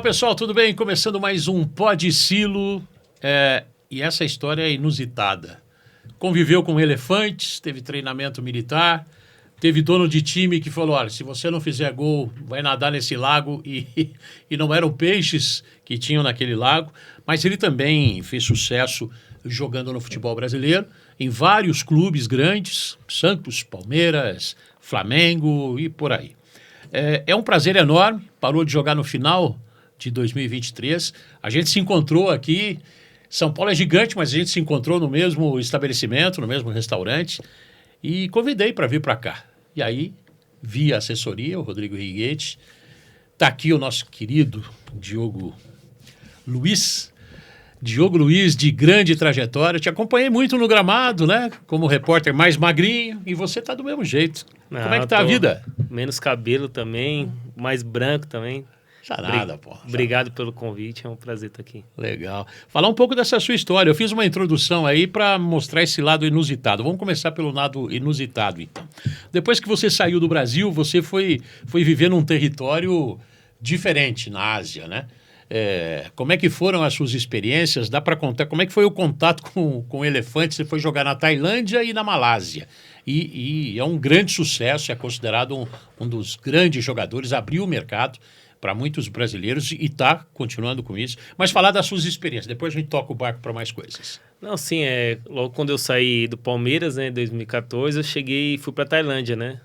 pessoal, tudo bem? Começando mais um Pod Silo. E essa história é inusitada. Conviveu com elefantes, teve treinamento militar, teve dono de time que falou, olha, se você não fizer gol, vai nadar nesse lago. E não eram peixes que tinham naquele lago, mas ele também fez sucesso jogando no futebol brasileiro, em vários clubes grandes, Santos, Palmeiras, Flamengo e por aí. É um prazer enorme, parou de jogar no final de 2023. A gente se encontrou aqui, São Paulo é gigante, mas a gente se encontrou no mesmo estabelecimento, no mesmo restaurante, e convidei para vir para cá. E aí, via assessoria, o Rodrigo Righetti, está aqui o nosso querido Diogo Luiz, de grande trajetória. Te acompanhei muito no gramado, né? Como repórter mais magrinho, e você tá do mesmo jeito. Como é que tá a vida? Menos cabelo também, mais branco também. Já nada, pô. Obrigado pelo convite, é um prazer estar aqui. Legal. Falar um pouco dessa sua história. Eu fiz uma introdução aí para mostrar esse lado inusitado. Vamos começar pelo lado inusitado, então. Depois que você saiu do Brasil, você foi viver num território diferente na Ásia, né? Como é que foram as suas experiências? Dá para contar como é que foi o contato com elefantes? Você foi jogar na Tailândia e na Malásia. E é um grande sucesso, é considerado um dos grandes jogadores, abriu o mercado para muitos brasileiros e está continuando com isso. Mas falar das suas experiências, depois a gente toca o barco para mais coisas. Não, sim, logo quando eu saí do Palmeiras, né, em 2014, eu cheguei e fui para Tailândia, né?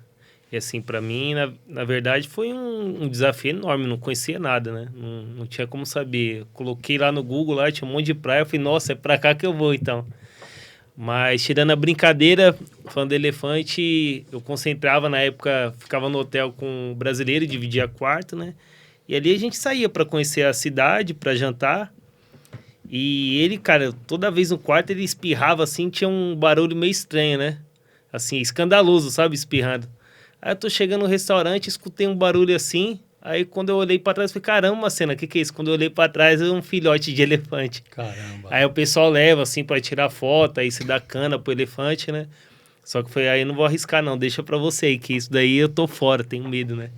E assim, para mim, na verdade, foi um desafio enorme, não conhecia nada, né? Não tinha como saber. Coloquei lá no Google, lá tinha um monte de praia, eu falei, nossa, é para cá que eu vou, então. Mas, tirando a brincadeira, falando de elefante, eu concentrava na época, ficava no hotel com um brasileiro, dividia quarto, né? E ali a gente saía para conhecer a cidade, para jantar. E ele, cara, toda vez no quarto ele espirrava assim, tinha um barulho meio estranho, né? Assim, escandaloso, sabe? Espirrando. Aí eu tô chegando no restaurante, escutei um barulho assim. Aí quando eu olhei para trás, falei, caramba, cena, o que é isso? Quando eu olhei para trás, é um filhote de elefante. Caramba. Aí o pessoal leva assim para tirar foto, aí se dá cana pro elefante, né? Só que foi aí, não vou arriscar não, deixa para você aí, que isso daí eu tô fora, tenho medo, né?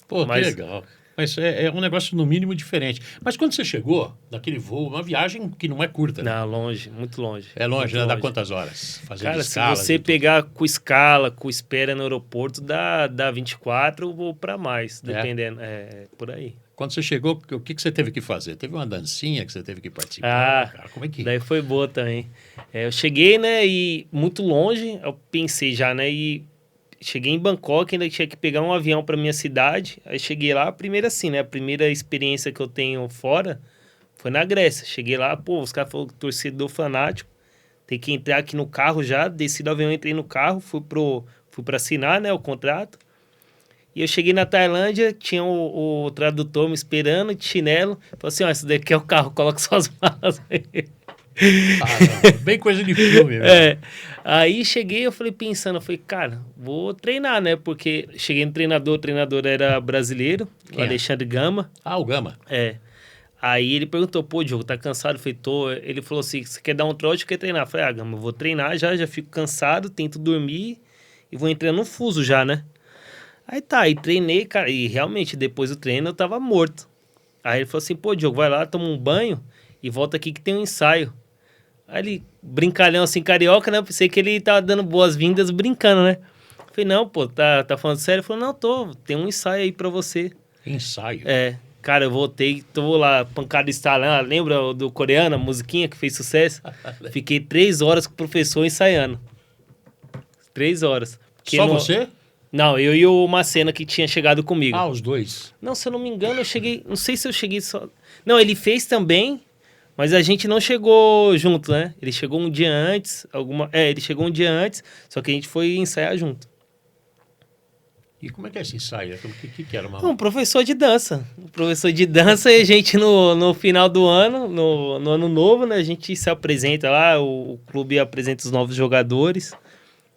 Pô, que legal. Mas é um negócio, no mínimo, diferente. Mas quando você chegou naquele voo, uma viagem que não é curta, né? Não, longe, muito longe. É longe, muito né? longe. Dá quantas horas? Fazendo Cara, escalas, se você pegar com escala, com espera no aeroporto, dá 24 ou para mais, dependendo. Por aí. Quando você chegou, o que você teve que fazer? Teve uma dancinha que você teve que participar? Cara, como é que... Daí foi boa também. Eu cheguei, né, e muito longe, eu pensei já, né, e... Cheguei em Bangkok, ainda tinha que pegar um avião para minha cidade. Aí cheguei lá, primeiro assim, né? A primeira experiência que eu tenho fora foi na Grécia. Cheguei lá, os caras falaram torcedor fanático. Tem que entrar aqui no carro já. Desci do avião, entrei no carro, fui para assinar, né, o contrato. E eu cheguei na Tailândia, tinha o tradutor me esperando, de chinelo. Falei assim, esse daqui é o carro, coloca suas malas aí. Bem coisa de filme, velho. Aí cheguei, eu falei, cara, vou treinar, né? Porque cheguei no treinador, o treinador era brasileiro, o Alexandre Gama. Ah, o Gama. Aí ele perguntou, Diogo, tá cansado? Eu falei, tô. Ele falou assim, você quer dar um trote ou quer treinar? Eu falei, Gama, eu vou treinar já fico cansado, tento dormir e vou entrar no fuso já, né? Aí treinei, cara, e realmente depois do treino eu tava morto. Aí ele falou assim, Diogo, vai lá, toma um banho e volta aqui que tem um ensaio. Aí ele, brincalhão assim, carioca, né? Eu pensei que ele tava dando boas-vindas brincando, né? Eu falei, não, tá falando sério? Ele falou, não, tem um ensaio aí pra você. Ensaio? Cara, eu voltei, tô lá, pancada estalando, lembra do coreano, a musiquinha que fez sucesso? Fiquei 3 horas com o professor ensaiando. 3 horas. Só você? Não, eu e o Macena que tinha chegado comigo. Ah, os dois? Não, se eu não me engano, eu cheguei, não sei se eu cheguei só... Não, ele fez também... Mas a gente não chegou junto, né? Ele chegou um dia antes, ele chegou um dia antes, só que a gente foi ensaiar junto. E como é que é esse ensaio? O que era uma... Um professor de dança. Um professor de dança e a gente no final do ano, no ano novo, né? A gente se apresenta lá, o clube apresenta os novos jogadores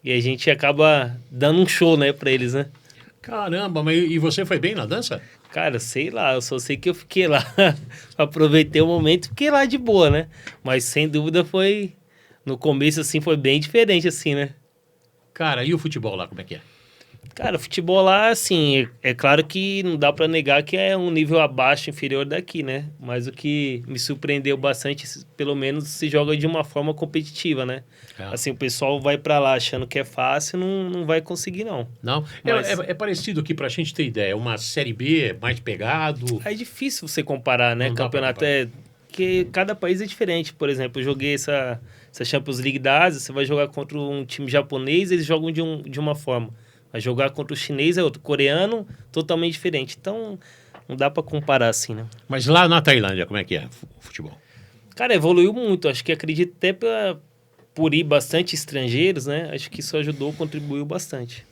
e a gente acaba dando um show, né, pra eles, né? Caramba, mas e você foi bem na dança? Cara, sei lá, eu só sei que eu fiquei lá, aproveitei o momento, fiquei lá de boa, né? Mas sem dúvida foi, no começo assim, foi bem diferente assim, né? Cara, e o futebol lá, como é que é? Cara, o futebol lá, assim, é claro que não dá pra negar que é um nível abaixo, inferior daqui, né? Mas o que me surpreendeu bastante, pelo menos se joga de uma forma competitiva, né? É. Assim, o pessoal vai pra lá achando que é fácil, não vai conseguir, não. Não? Mas É parecido aqui, pra gente ter ideia. Uma Série B mais pegado. é difícil você comparar, né? Não dá pra Campeonato comparar. que cada país é diferente. Por exemplo, eu joguei essa Champions League da Ásia, você vai jogar contra um time japonês, eles jogam de uma forma. Vai jogar contra o chinês é outro. Coreano, totalmente diferente. Então, não dá pra comparar assim, né? Mas lá na Tailândia, como é que é o futebol? Cara, evoluiu muito. Acho que acredito até por ir bastante estrangeiros, né? Acho que isso ajudou, contribuiu bastante.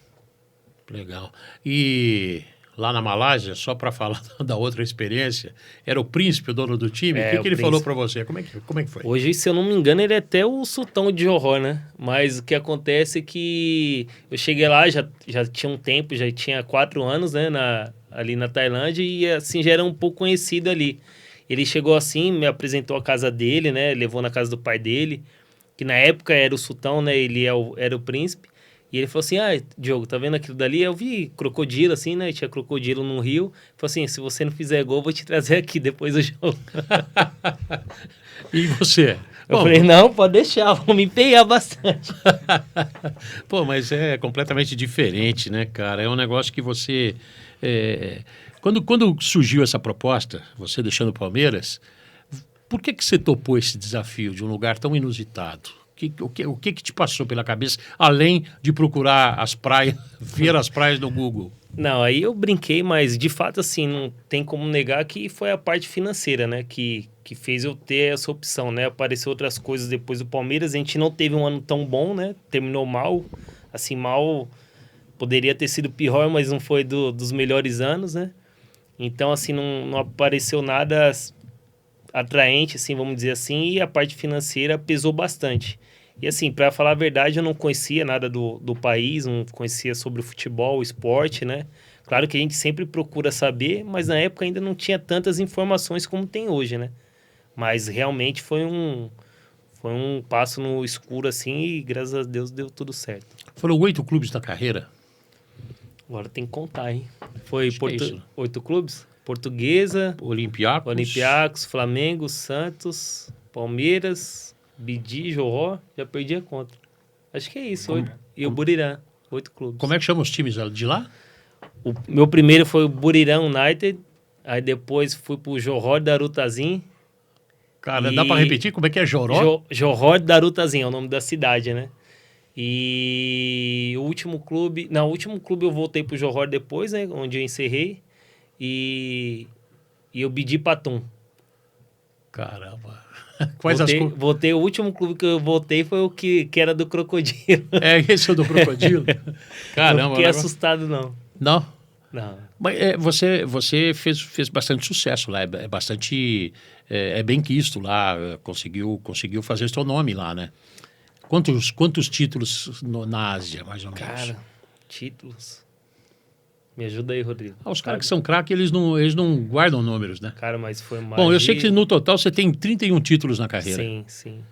Legal. E lá na Malásia, só para falar da outra experiência, era o príncipe, o dono do time. O que O ele falou príncipe. para você? Como é que foi? Hoje, se eu não me engano, ele é até o sultão de Johor, né? Mas o que acontece é que eu cheguei lá, já tinha um tempo, já tinha 4 anos, né? Ali na Tailândia e assim já era um pouco conhecido ali. Ele chegou assim, me apresentou a casa dele, né? Levou na casa do pai dele, que na época era o sultão, né? Ele era o príncipe. E ele falou assim, Diogo, tá vendo aquilo dali? Eu vi crocodilo, assim, né? Tinha crocodilo no rio. Ele falou assim, se você não fizer gol, eu vou te trazer aqui depois do jogo. E você? Eu falei, não, pode deixar, vou me empenhar bastante. Pô, mas é completamente diferente, né, cara? É um negócio que você... Quando surgiu essa proposta, você deixando o Palmeiras, por que você topou esse desafio de um lugar tão inusitado? O que te passou pela cabeça, além de procurar as praias, ver as praias no Google? Não, aí eu brinquei, mas de fato, assim, não tem como negar que foi a parte financeira, né? Que fez eu ter essa opção, né? Apareceu outras coisas depois do Palmeiras. A gente não teve um ano tão bom, né? Terminou mal, assim, mal. Poderia ter sido pior, mas não foi dos melhores anos, né? Então, assim, não apareceu nada atraente, assim, vamos dizer assim, e a parte financeira pesou bastante. E assim, para falar a verdade, eu não conhecia nada do país, não conhecia sobre o futebol, o esporte, né? Claro que a gente sempre procura saber, mas na época ainda não tinha tantas informações como tem hoje, né? Mas realmente foi um passo no escuro assim e graças a Deus deu tudo certo. Foram 8 clubes na carreira? Agora tem que contar, hein? Foi Acho que é isso. 8 clubes? Portuguesa, Olympiacos. Flamengo, Santos, Palmeiras, Bidi, Johor, já perdi a conta. Acho que é isso, 8. E o Burirã, 8 clubes. Como é que chama os times de lá? O meu primeiro foi o Burirã United, aí depois fui pro Johor Darutazim. Cara, dá para repetir como é que é Joró? Johor Darutazim é o nome da cidade, né? E o último clube... Não, o último clube eu voltei pro Johor depois, né? Onde eu encerrei. E eu Bidi Patum. Caramba. Voltei, o último clube que eu voltei foi o que era do Crocodilo. É, esse é o do Crocodilo? Caramba. Não fiquei assustado, não. Não? Não. Mas você fez bastante sucesso lá, é bastante... É bem quisto lá, conseguiu fazer o seu nome lá, né? Quantos títulos na Ásia, mais ou menos? Cara, títulos... Me ajuda aí, Rodrigo. Os caras que são craques, eles não guardam números, né? Cara, mas foi mais... Bom, eu sei que no total você tem 31 títulos na carreira. Sim.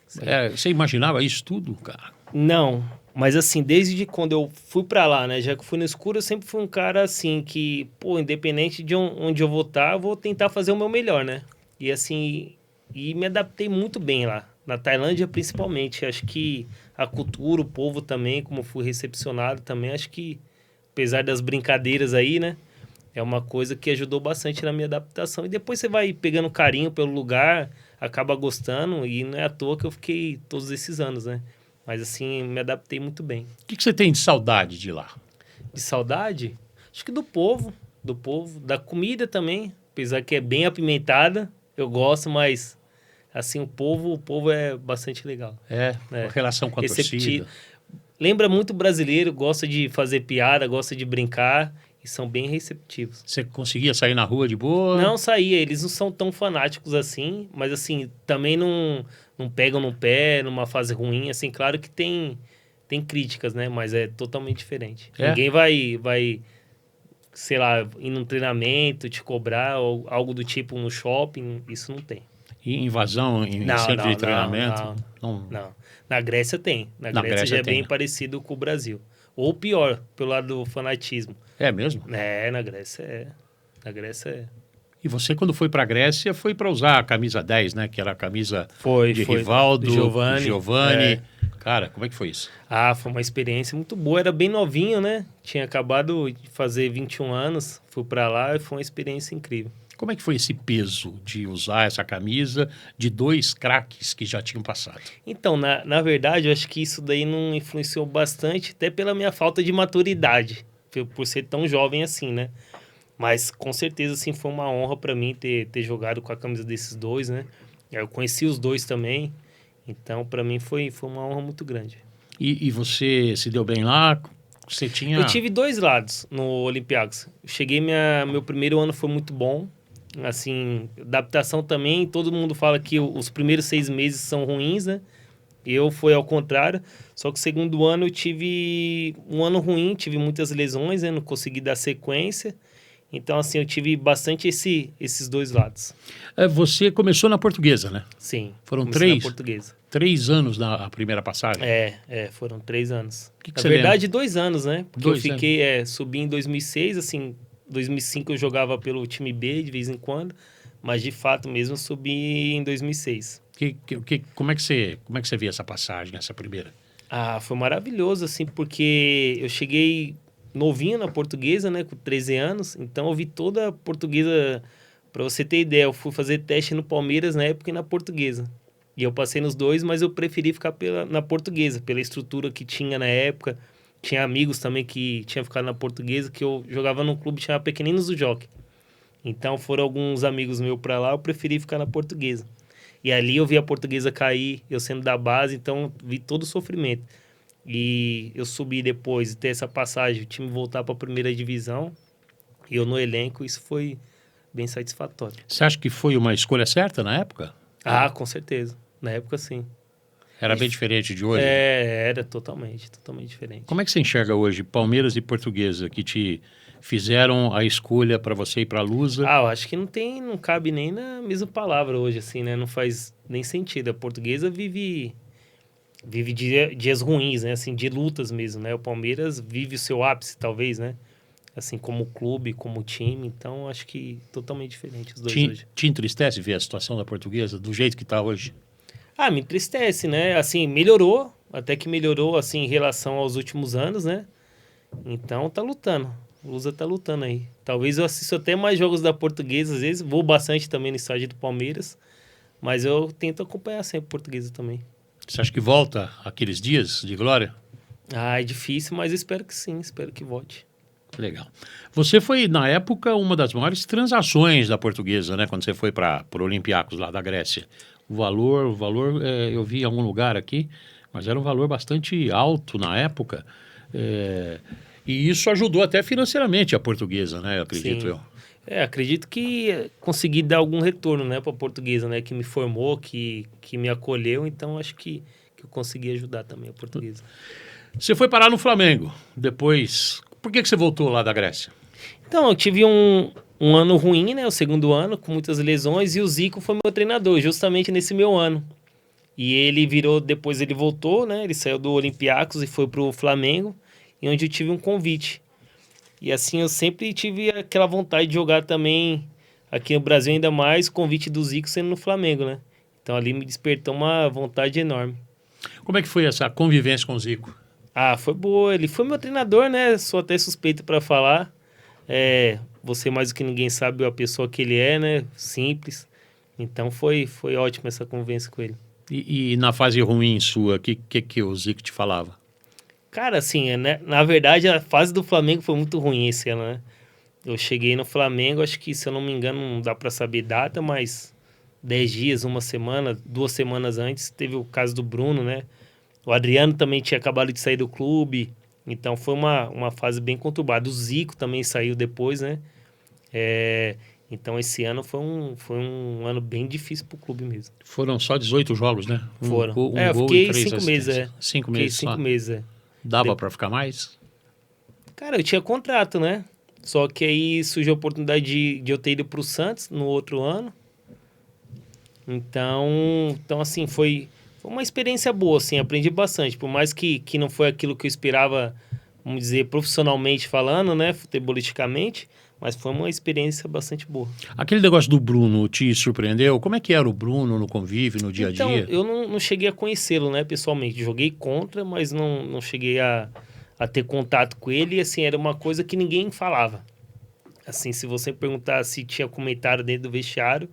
Você imaginava isso tudo, cara? Não, mas assim, desde quando eu fui pra lá, né? Já que eu fui no escuro, eu sempre fui um cara assim que, pô, independente de onde eu vou estar, eu vou tentar fazer o meu melhor, né? E assim, me adaptei muito bem lá. Na Tailândia, principalmente. Acho que a cultura, o povo também, como fui recepcionado também, acho que, apesar das brincadeiras aí, né? É uma coisa que ajudou bastante na minha adaptação. E depois você vai pegando carinho pelo lugar, acaba gostando, e não é à toa que eu fiquei todos esses anos, né? Mas assim, me adaptei muito bem. O que você tem de saudade de lá? De saudade? Acho que do povo, da comida também, apesar que é bem apimentada, eu gosto, mas assim, o povo é bastante legal. A relação com a torcida. Lembra muito brasileiro, gosta de fazer piada, gosta de brincar e são bem receptivos. Você conseguia sair na rua de boa? Não saía, eles não são tão fanáticos assim, mas assim, também não pegam no pé numa fase ruim, assim, claro que tem críticas, né, mas é totalmente diferente. Ninguém vai, sei lá, ir num treinamento, te cobrar ou algo do tipo no shopping, isso não tem. E invasão em centro de treinamento? Não. Na Grécia tem. Na Grécia já é bem parecido com o Brasil. Ou pior, pelo lado do fanatismo. É mesmo? Na Grécia é. Na Grécia é. E você, quando foi para a Grécia, foi para usar a camisa 10, né? Que era a camisa Foi. Rivaldo, Giovani. Giovani. Cara, como é que foi isso? Foi uma experiência muito boa. Era bem novinho, né? Tinha acabado de fazer 21 anos. Fui para lá e foi uma experiência incrível. Como é que foi esse peso de usar essa camisa de 2 craques que já tinham passado? Então, na verdade, eu acho que isso daí não influenciou bastante, até pela minha falta de maturidade, por ser tão jovem assim, né? Mas, com certeza, assim, foi uma honra para mim ter jogado com a camisa desses dois, né? Eu conheci os dois também, então, para mim, foi uma honra muito grande. E você se deu bem lá? Você tinha... Eu tive 2 lados no Olympiacos. Meu primeiro ano foi muito bom. Assim, adaptação também, todo mundo fala que os primeiros 6 meses são ruins, né? Foi ao contrário, só que o segundo ano eu tive um ano ruim, tive muitas lesões, né? Não consegui dar sequência. Então, assim, eu tive bastante esses 2 lados. Você começou na Portuguesa, né? Sim. Foram na Portuguesa. 3 anos na primeira passagem? Foram 3 anos. Que na verdade, 2 anos, né? Porque eu subi em 2006, assim, 2005 eu jogava pelo time B de vez em quando, mas de fato mesmo eu subi em 2006. Como é que você vê essa passagem, essa primeira? Foi maravilhoso, assim, porque eu cheguei novinho na Portuguesa, né, com 13 anos, então eu vi toda a Portuguesa, para você ter ideia, eu fui fazer teste no Palmeiras na época e na Portuguesa. E eu passei nos 2, mas eu preferi ficar na Portuguesa, pela estrutura que tinha na época. Tinha amigos também que tinham ficado na Portuguesa, que eu jogava num clube que chamava Pequeninos do Jockey. Então foram alguns amigos meus para lá, eu preferi ficar na Portuguesa. E ali eu vi a Portuguesa cair, eu sendo da base, então vi todo o sofrimento. E eu subi depois, ter essa passagem, o time voltar para a primeira divisão, e eu no elenco, isso foi bem satisfatório. Você acha que foi uma escolha certa na época? Com certeza. Na época, sim. Era bem diferente de hoje? Era totalmente diferente. Como é que você enxerga hoje Palmeiras e Portuguesa, que te fizeram a escolha para você ir para a Lusa? Eu acho que não cabe nem na mesma palavra hoje, assim, né? Não faz nem sentido. A Portuguesa vive dias ruins, né? Assim, de lutas mesmo, né? O Palmeiras vive o seu ápice, talvez, né? Assim, como clube, como time. Então, acho que totalmente diferente os dois hoje. Te entristece ver a situação da Portuguesa do jeito que está hoje? Me entristece, né? Assim, melhorou, até que melhorou, assim, em relação aos últimos anos, né? Então, tá lutando. O Lusa tá lutando aí. Talvez eu assista até mais jogos da Portuguesa, às vezes. Vou bastante também no estádio do Palmeiras. Mas eu tento acompanhar sempre a Portuguesa também. Você acha que volta aqueles dias de glória? É difícil, mas espero que sim. Espero que volte. Legal. Você foi, na época, uma das maiores transações da Portuguesa, né? Quando você foi para o Olympiacos, lá da Grécia. O valor eu vi em algum lugar aqui, mas era um valor bastante alto na época. E isso ajudou até financeiramente a Portuguesa, né? Eu acredito. Sim. Acredito que consegui dar algum retorno, né, para a Portuguesa, né? Que me formou, que me acolheu. Então, acho que eu consegui ajudar também a Portuguesa. Você foi parar no Flamengo. Depois... Por que você voltou lá da Grécia? Então, eu tive um ano ruim, né? O segundo ano, com muitas lesões. E o Zico foi meu treinador, justamente nesse meu ano. E ele depois ele voltou, né? Ele saiu do Olympiacos e foi pro Flamengo, e onde eu tive um convite. E assim, eu sempre tive aquela vontade de jogar também aqui no Brasil, ainda mais convite do Zico sendo no Flamengo, né? Então ali me despertou uma vontade enorme. Como é que foi essa convivência com o Zico? Foi boa. Ele foi meu treinador, né? Sou até suspeito para falar. Você mais do que ninguém sabe a pessoa que ele é, né? Simples. Então foi ótimo essa convivência com ele. E na fase ruim sua, o que o Zico te falava? Cara, assim, né? Na verdade, a fase do Flamengo foi muito ruim esse ano, né? Eu cheguei no Flamengo, acho que, se eu não me engano, não dá para saber data, mas 10 dias, uma semana, 2 semanas antes, teve o caso do Bruno, né? O Adriano também tinha acabado de sair do clube, então foi uma fase bem conturbada. O Zico também saiu depois, né? Então esse ano foi um ano bem difícil pro clube mesmo. Foram só 18 jogos, né? Foram. Eu fiquei 5 meses, 5 meses só? 5 meses, Dava para ficar mais? Cara, eu tinha contrato, né? Só que aí surgiu a oportunidade de eu ter ido pro Santos no outro ano. Então assim, foi uma experiência boa, assim, aprendi bastante. Por mais que não foi aquilo que eu esperava vamos dizer, profissionalmente falando, né? Futebolisticamente, mas foi uma experiência bastante boa. Aquele negócio do Bruno te surpreendeu? Como é que era o Bruno no convívio, no dia a Então, dia? eu não cheguei a conhecê-lo, né, pessoalmente. Joguei contra, mas não cheguei a ter contato com ele. E, assim, era uma coisa que ninguém falava. Assim, se você perguntar se tinha comentário dentro do vestiário,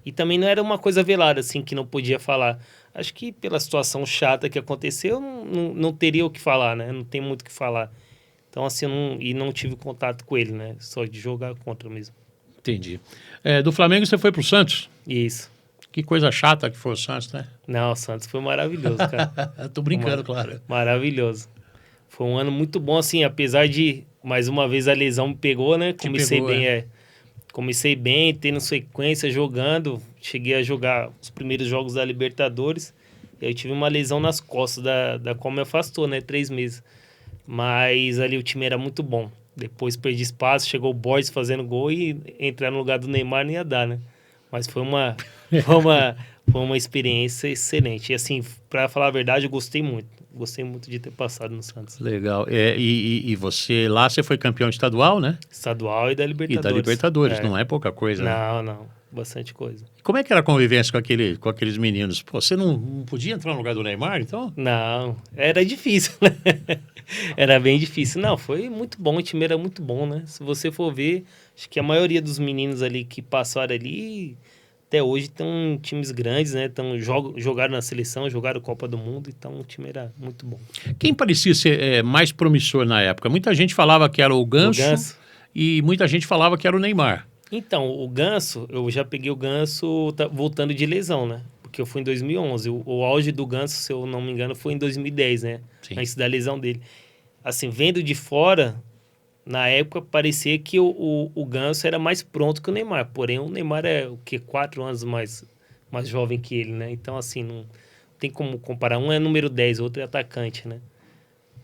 e também não era uma coisa velada, assim, que não podia falar. Acho que pela situação chata que aconteceu, não teria o que falar, né? Não tem muito o que falar. Então, assim, não tive contato com ele, né? Só de jogar contra mesmo. Entendi. Do Flamengo você foi pro Santos? Isso. Que coisa chata que foi o Santos, né? Não, o Santos foi maravilhoso, cara. Tô brincando, claro. Maravilhoso. Foi um ano muito bom, assim, apesar de, mais uma vez, a lesão me pegou, né? Comecei bem, tendo sequência, jogando. Cheguei a jogar os primeiros jogos da Libertadores. E aí tive uma lesão nas costas, da qual me afastou, né? 3 meses. Mas ali o time era muito bom. Depois perdi espaço, chegou o Borges fazendo gol e entrar no lugar do Neymar não ia dar, né? Mas foi uma experiência excelente. E assim, para falar a verdade, eu gostei muito. Gostei muito de ter passado no Santos. Legal. E você, lá você foi campeão estadual, né? Estadual e da Libertadores. E da Libertadores, não é pouca coisa. Não. Bastante coisa. Como é que era a convivência com aqueles meninos? Pô, você não podia entrar no lugar do Neymar, então? Não, era difícil, né? Era bem difícil. Não, foi muito bom, o time era muito bom, né? Se você for ver, acho que a maioria dos meninos ali que passaram ali, até hoje estão times grandes, né? Jogaram na seleção, jogaram Copa do Mundo, então o time era muito bom. Quem parecia ser mais promissor na época? Muita gente falava que era o Ganso. E muita gente falava que era o Neymar. Então, o Ganso, eu já peguei o Ganso voltando de lesão, né? Porque eu fui em 2011. O auge do Ganso, se eu não me engano, foi em 2010, né? Sim. Antes da lesão dele. Assim, vendo de fora, na época, parecia que o Ganso era mais pronto que o Neymar. Porém, o Neymar é, 4 anos mais jovem que ele, né? Então, assim, não tem como comparar. Um é número 10, o outro é atacante, né?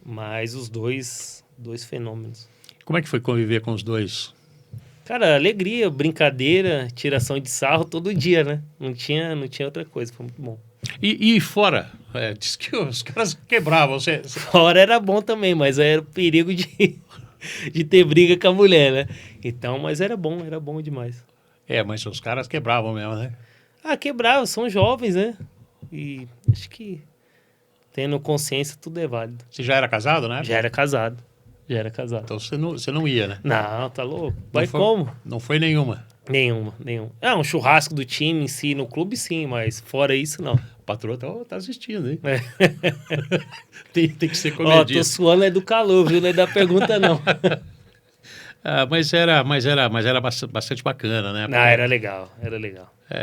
Mas os dois fenômenos. Como é que foi conviver com os dois? Cara, alegria, brincadeira, tiração de sarro todo dia, né? Não tinha outra coisa, foi muito bom. E fora? Diz que os caras quebravam. Fora era bom também, mas era perigo de ter briga com a mulher, né? Então, mas era bom demais. Mas os caras quebravam mesmo, né? Quebravam, são jovens, né? E acho que tendo consciência tudo é válido. Você já era casado, né? Já era casado. Então você não ia, né? Não, tá louco. Mas como? Não foi nenhuma? Nenhuma. Um churrasco do time em si, no clube sim, mas fora isso, não. A patroa tá assistindo, hein? Tem que ser comedido. Tô suando do calor, viu? Não é da pergunta, não. Mas era bastante bacana, né? Não, era legal.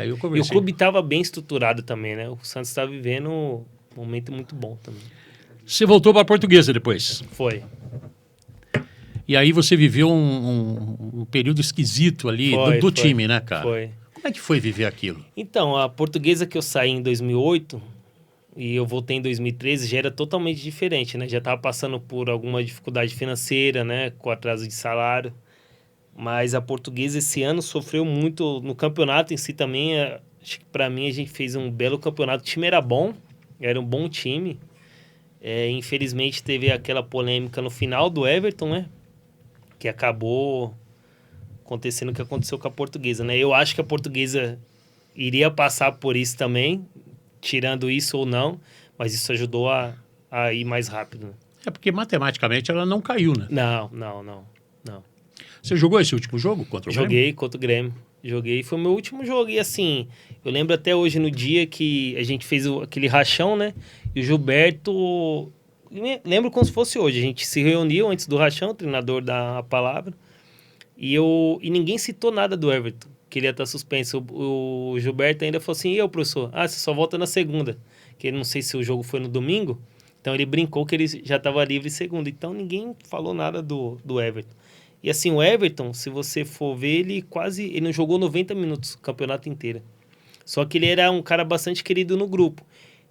E o clube estava bem estruturado também, né? O Santos está vivendo um momento muito bom também. Você voltou para a Portuguesa depois? Foi. E aí você viveu um período esquisito ali do time, né, cara? Foi. Como é que foi viver aquilo? Então, a Portuguesa que eu saí em 2008 e eu voltei em 2013 já era totalmente diferente, né? Já estava passando por alguma dificuldade financeira, né? Com atraso de salário. Mas a Portuguesa esse ano sofreu muito no campeonato em si também. Acho que para mim a gente fez um belo campeonato. O time era bom, era um bom time. Infelizmente teve aquela polêmica no final do Everton, né? Que acabou acontecendo o que aconteceu com a Portuguesa, né? Eu acho que a Portuguesa iria passar por isso também, tirando isso ou não, mas isso ajudou a ir mais rápido. Né? Porque matematicamente ela não caiu, né? Não. Você jogou esse último jogo contra o Grêmio? Joguei contra o Grêmio. Foi o meu último jogo. E assim, eu lembro até hoje no dia que a gente fez aquele rachão, né? E o Gilberto... Lembro como se fosse hoje. A gente se reuniu antes do rachão, o treinador dá a palavra. E ninguém citou nada do Everton, que ele ia estar suspenso. O Gilberto ainda falou assim, e eu, professor? Você só volta na segunda. Que ele não sei se o jogo foi no domingo. Então ele brincou que ele já estava livre segunda. Então ninguém falou nada do Everton. E assim, o Everton, se você for ver, ele não jogou 90 minutos o campeonato inteiro. Só que ele era um cara bastante querido no grupo.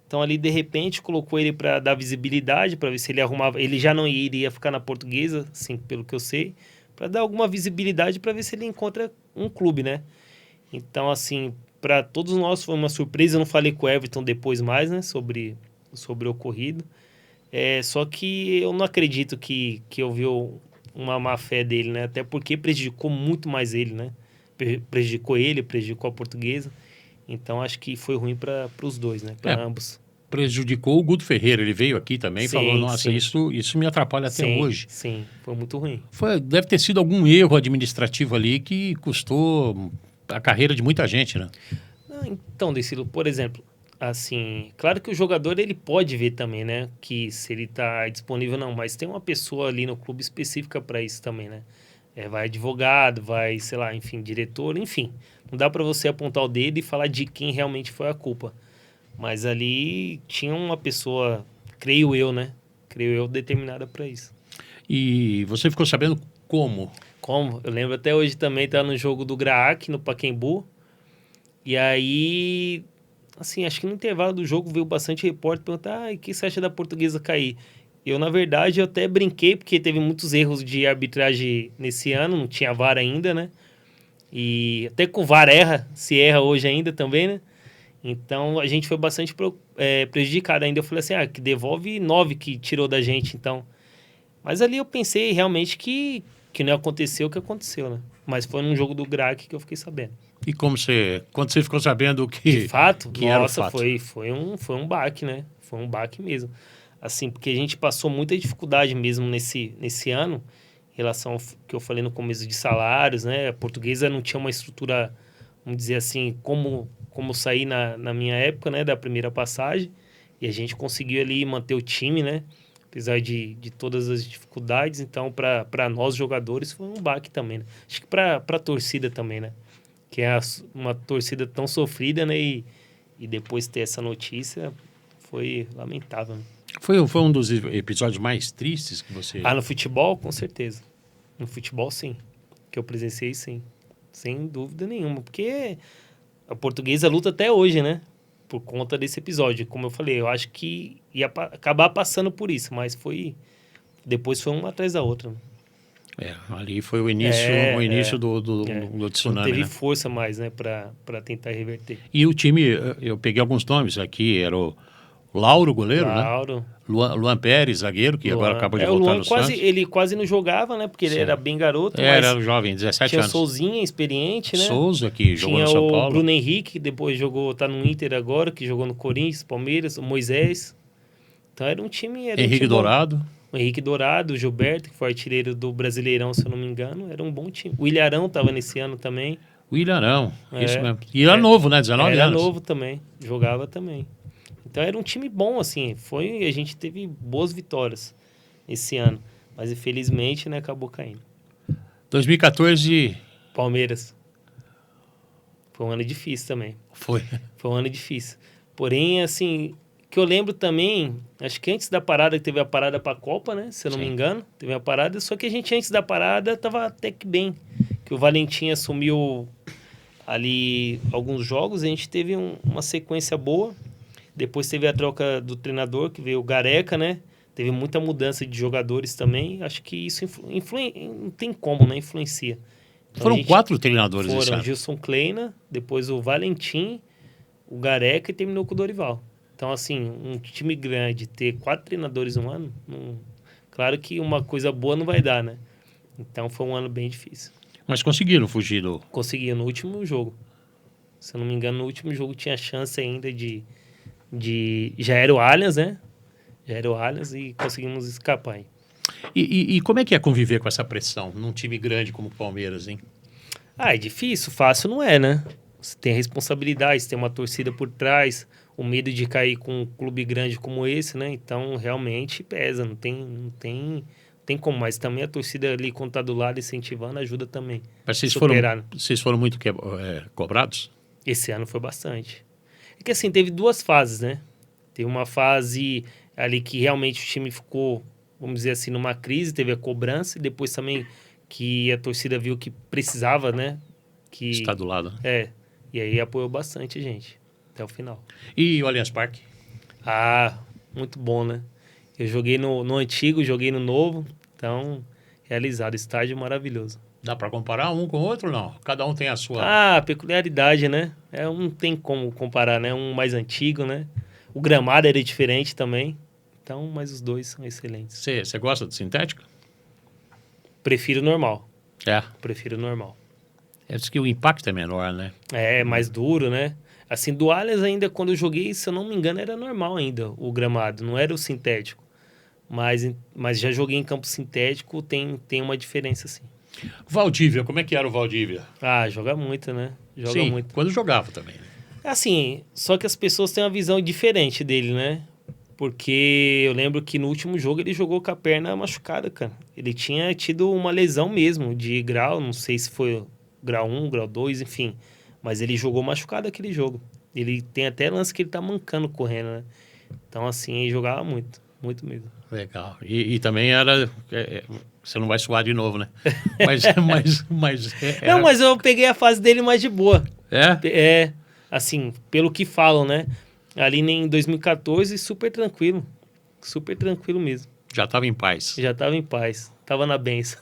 Então ali, de repente, colocou ele para dar visibilidade, para ver se ele arrumava... Ele já não iria ficar na Portuguesa, assim, pelo que eu sei, para dar alguma visibilidade para ver se ele encontra um clube, né? Então, assim, para todos nós foi uma surpresa. Eu não falei com o Everton depois mais, né, sobre o ocorrido. Só que eu não acredito que houve uma má fé dele, né? Até porque prejudicou muito mais ele, né? Prejudicou ele, prejudicou a Portuguesa. Então, acho que foi ruim para os dois, né? Para ambos. Prejudicou o Guto Ferreira. Ele veio aqui também e falou, nossa, sim. isso me atrapalha até hoje. Sim, foi muito ruim. Deve ter sido algum erro administrativo ali que custou a carreira de muita gente, né? Então, Decilo, por exemplo, assim, claro que o jogador ele pode ver também, né? Que se ele está disponível não, mas tem uma pessoa ali no clube específica para isso também, né? Vai advogado, vai, sei lá, enfim, diretor, enfim. Não dá para você apontar o dedo e falar de quem realmente foi a culpa. Mas ali tinha uma pessoa, creio eu, né? Creio eu, determinada para isso. E você ficou sabendo como? Como? Eu lembro até hoje também, tá no jogo do Graac, no Pacaembu. E aí, assim, acho que no intervalo do jogo veio bastante repórter perguntar, o que você acha da Portuguesa cair? Eu, na verdade, eu até brinquei, porque teve muitos erros de arbitragem nesse ano, não tinha VAR ainda, né? E até com o VAR se erra hoje ainda também, né? Então, a gente foi bastante prejudicado ainda. Eu falei assim, que devolve 9 que tirou da gente, então. Mas ali eu pensei realmente que não aconteceu o que aconteceu, né? Mas foi num jogo do Graac que eu fiquei sabendo. E quando você ficou sabendo que... De fato? Que nossa, era o fato. foi um baque, né? Foi um baque mesmo. Assim, porque a gente passou muita dificuldade mesmo nesse ano, em relação ao que eu falei no começo de salários, né? A Portuguesa não tinha uma estrutura, vamos dizer assim, como sair na minha época, né? Da primeira passagem. E a gente conseguiu ali manter o time, né? Apesar de todas as dificuldades. Então, para nós jogadores, foi um baque também, né? Acho que para a torcida também, né? Que é uma torcida tão sofrida, né? E depois ter essa notícia foi lamentável, né? Foi um dos episódios mais tristes que você... No futebol, com certeza. No futebol, sim. Que eu presenciei, sim. Sem dúvida nenhuma. Porque a Portuguesa luta até hoje, né? Por conta desse episódio. Como eu falei, eu acho que ia acabar passando por isso. Mas depois foi uma atrás da outra, né? Ali foi o início do tsunami, não teve né? força mais, né? Para tentar reverter. E o time, eu peguei alguns nomes aqui, era o Lauro, goleiro, Lauro. né? Luan Pérez, zagueiro, que agora acabou de voltar o Luan no Santos. Ele quase não jogava, né? Porque ele era bem garoto. Era jovem, 17 tinha anos. Tinha Souzinha, experiente, né? Souza, que jogou no São Paulo. Tinha o Bruno Henrique, que depois tá no Inter agora, que jogou no Corinthians, Palmeiras, o Moisés. Então era um time... Henrique Dourado. O Henrique Dourado, o Gilberto, que foi artilheiro do Brasileirão, se eu não me engano. Era um bom time. O Ilharão estava nesse ano também. O Ilharão, isso mesmo. E era novo, né? 19 anos. Era novo também, jogava também. Então era um time bom, assim. A gente teve boas vitórias esse ano. Mas infelizmente, né, acabou caindo. 2014... Palmeiras. Foi um ano difícil também. Foi um ano difícil. Porém, assim, que eu lembro também, acho que antes da parada, que teve a parada para a Copa, né? Se eu não me engano, teve a parada. Só que a gente, antes da parada, tava até que bem. Que o Valentim assumiu ali alguns jogos, a gente teve uma sequência boa. Depois teve a troca do treinador, que veio o Gareca, né? Teve muita mudança de jogadores também. Acho que isso não tem como, né? Influencia. Então, foram 4 treinadores esse ano. Foram Gilson Kleina, depois o Valentim, o Gareca e terminou com o Dorival. Então, assim, um time grande ter 4 treinadores no ano, claro que uma coisa boa não vai dar, né? Então, foi um ano bem difícil. Mas conseguiram fugir do... Conseguiram no último jogo. Se eu não me engano, no último jogo tinha chance ainda de... Já era o Allianz, né? Já era o Allianz e conseguimos escapar. Hein? E como é que é conviver com essa pressão num time grande como o Palmeiras, hein? É difícil, fácil não é, né? Você tem responsabilidade, você tem uma torcida por trás, o medo de cair com um clube grande como esse, né? Então, realmente pesa, não tem como. Mas também a torcida ali, quando tá do lado, incentivando, ajuda também. Mas superar, vocês foram muito cobrados? Esse ano foi bastante. É que assim, teve 2 fases, né? Teve uma fase ali que realmente o time ficou, vamos dizer assim, numa crise, teve a cobrança, e depois também que a torcida viu que precisava, né? Está do lado. E aí apoiou bastante a gente, até o final. E o Allianz Parque? Muito bom, né? Eu joguei no antigo, joguei no novo, então, realizado, estádio maravilhoso. Dá para comparar um com o outro, não? Cada um tem a sua... peculiaridade, né? Não tem como comparar, né? Um mais antigo, né? O gramado era diferente também. Então, mas os dois são excelentes. Você gosta do sintético? Prefiro normal. É. Prefiro normal. Diz que o impacto é menor, né? É mais duro, né? Assim, do Allianz ainda, quando eu joguei, se eu não me engano, era normal ainda o gramado, não era o sintético. Mas já joguei em campo sintético, tem uma diferença, sim. Valdívia, como é que era o Valdívia? Ah, joga muito, né? Joga Sim, muito. quando jogava também. Assim, só que as pessoas têm uma visão diferente dele, né? Porque eu lembro que no último jogo ele jogou com a perna machucada, cara. Ele tinha tido uma lesão mesmo, de grau, não sei se foi grau 1, grau 2, enfim. Mas ele jogou machucado aquele jogo. Ele tem até lance que ele tá mancando correndo, né? Então, assim, ele jogava muito, muito mesmo. Legal. E também era... você não vai suar de novo, né? Não, mas eu peguei a fase dele mais de boa. É? É, assim, pelo que falam, né? Ali em 2014, super tranquilo. Super tranquilo mesmo. Já estava em paz. Já estava em paz. Tava na benção.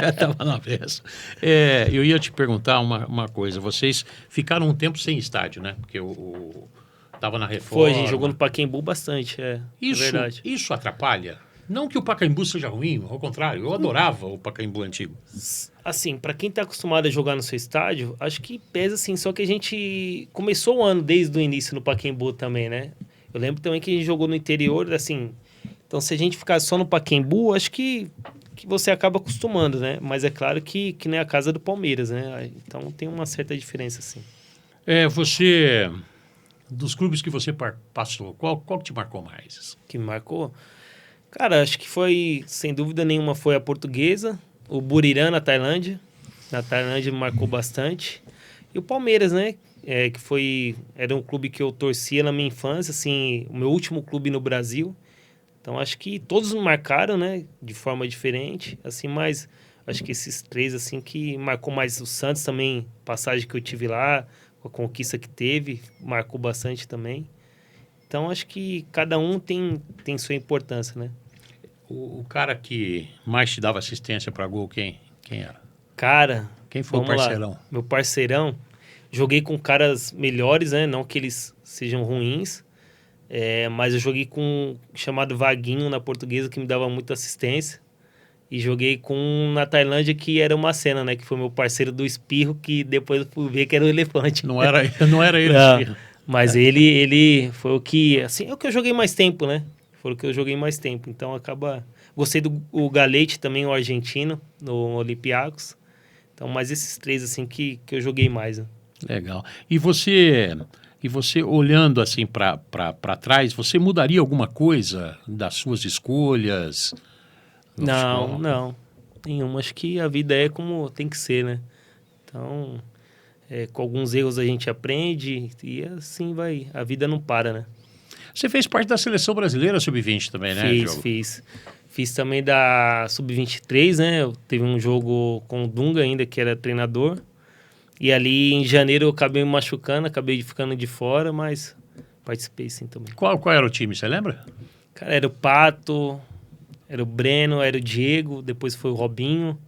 Estava na benção. Eu ia te perguntar uma coisa. Vocês ficaram um tempo sem estádio, né? Porque tava na reforma. Foi, a gente jogou no Pacaembu bastante, é verdade. Isso atrapalha? Não que o Pacaembu seja ruim, ao contrário. Eu adorava o Pacaembu antigo. Assim, para quem tá acostumado a jogar no seu estádio, acho que pesa sim. Só que a gente começou o ano desde o início no Pacaembu também, né? Eu lembro também que a gente jogou no interior, assim... Então, se a gente ficar só no Pacaembu, acho que você acaba acostumando, né? Mas é claro que não é a casa do Palmeiras, né? Então, tem uma certa diferença, sim. Você... Dos clubes que você passou, qual que te marcou mais? Que me marcou? Cara, acho que foi, sem dúvida nenhuma, foi a Portuguesa, o Buriram na Tailândia. Na Tailândia me marcou bastante. E o Palmeiras, né? Era um clube que eu torcia na minha infância, assim, o meu último clube no Brasil. Então, acho que todos me marcaram, né? De forma diferente, assim, mas acho que esses três, assim, que marcou mais o Santos também, passagem que eu tive lá, a conquista que teve, marcou bastante também. Então, acho que cada um tem sua importância, né? O cara que mais te dava assistência para gol, quem era? Cara... Quem foi o parceirão? Lá. Meu parceirão, joguei com caras melhores, né? Não que eles sejam ruins, mas eu joguei com um chamado Vaguinho na Portuguesa, que me dava muita assistência. E joguei com na Tailândia, que era uma cena, né? Que foi meu parceiro do espirro, que depois eu fui ver que era o elefante. Não era ele Não, espirro. mas ele foi o que... Assim, é o que eu joguei mais tempo, né? Foi o que eu joguei mais tempo. Então, acaba... Gostei do Galete também, o argentino, no Olympiacos. Então, mais esses três, assim, que eu joguei mais, né? Legal. E você olhando, assim, para trás, você mudaria alguma coisa das suas escolhas? Não. Nenhuma. Acho que a vida é como tem que ser, né? Então, com alguns erros a gente aprende e assim vai. A vida não para, né? Você fez parte da seleção brasileira sub-20 também, né, Diogo? Fiz também da sub-23, né? Eu teve um jogo com o Dunga ainda, que era treinador. E ali em janeiro eu acabei me machucando, acabei ficando de fora, mas participei sim também. Qual era o time, você lembra? Cara, era o Pato, era o Breno, era o Diego, depois foi o Robinho,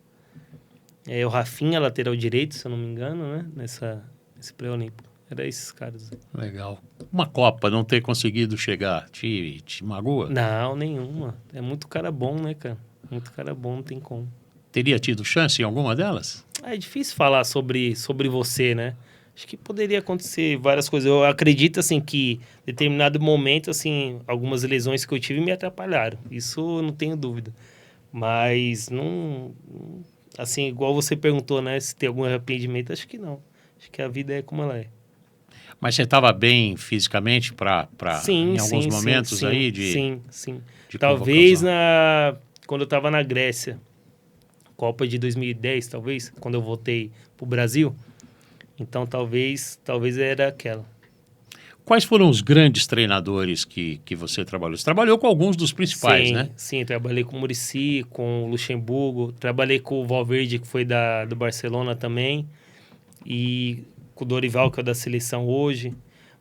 o Rafinha, lateral direito, se eu não me engano, né? Nesse pré-olímpico. Era esses caras. Legal. Uma Copa, não ter conseguido chegar, te magoa? Não, nenhuma. É muito cara bom, né, cara? Muito cara bom, não tem como. Teria tido chance em alguma delas? É difícil falar sobre você, né? Acho que poderia acontecer várias coisas. Eu acredito, assim, que em determinado momento, assim, algumas lesões que eu tive me atrapalharam. Isso eu não tenho dúvida. Mas não... Assim, igual você perguntou, né? Se tem algum arrependimento, acho que não. Acho que a vida é como ela é. Mas você estava bem fisicamente em alguns momentos sim, aí Sim. de Talvez convocação? quando eu estava na Grécia, Copa de 2010, talvez, quando eu voltei pro Brasil. Então, talvez era aquela. Quais foram os grandes treinadores que você trabalhou? Você trabalhou com alguns dos principais, né? Sim, trabalhei com o Muricy, com o Luxemburgo, trabalhei com o Valverde, que foi do Barcelona também, e com o Dorival, que é da seleção hoje.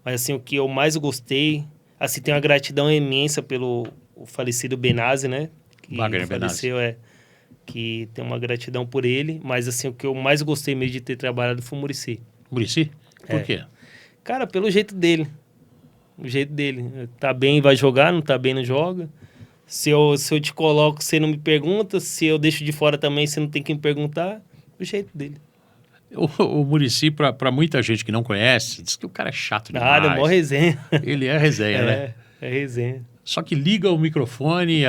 Mas, assim, o que eu mais gostei... Assim, tenho uma gratidão imensa pelo o falecido Benazzi, né? Que Wagner faleceu, que tem uma gratidão por ele. Mas, assim, o que eu mais gostei mesmo de ter trabalhado foi o Muricy. Muricy? Por quê? Cara, pelo jeito dele. O jeito dele. Tá bem, vai jogar, não tá bem, não joga. Se eu te coloco, você não me pergunta. Se eu deixo de fora também, você não tem que me perguntar. O jeito dele. O Muricy, para muita gente que não conhece, diz que o cara é chato demais. Nada, mó resenha. Ele é resenha, né? É resenha. Só que liga o microfone,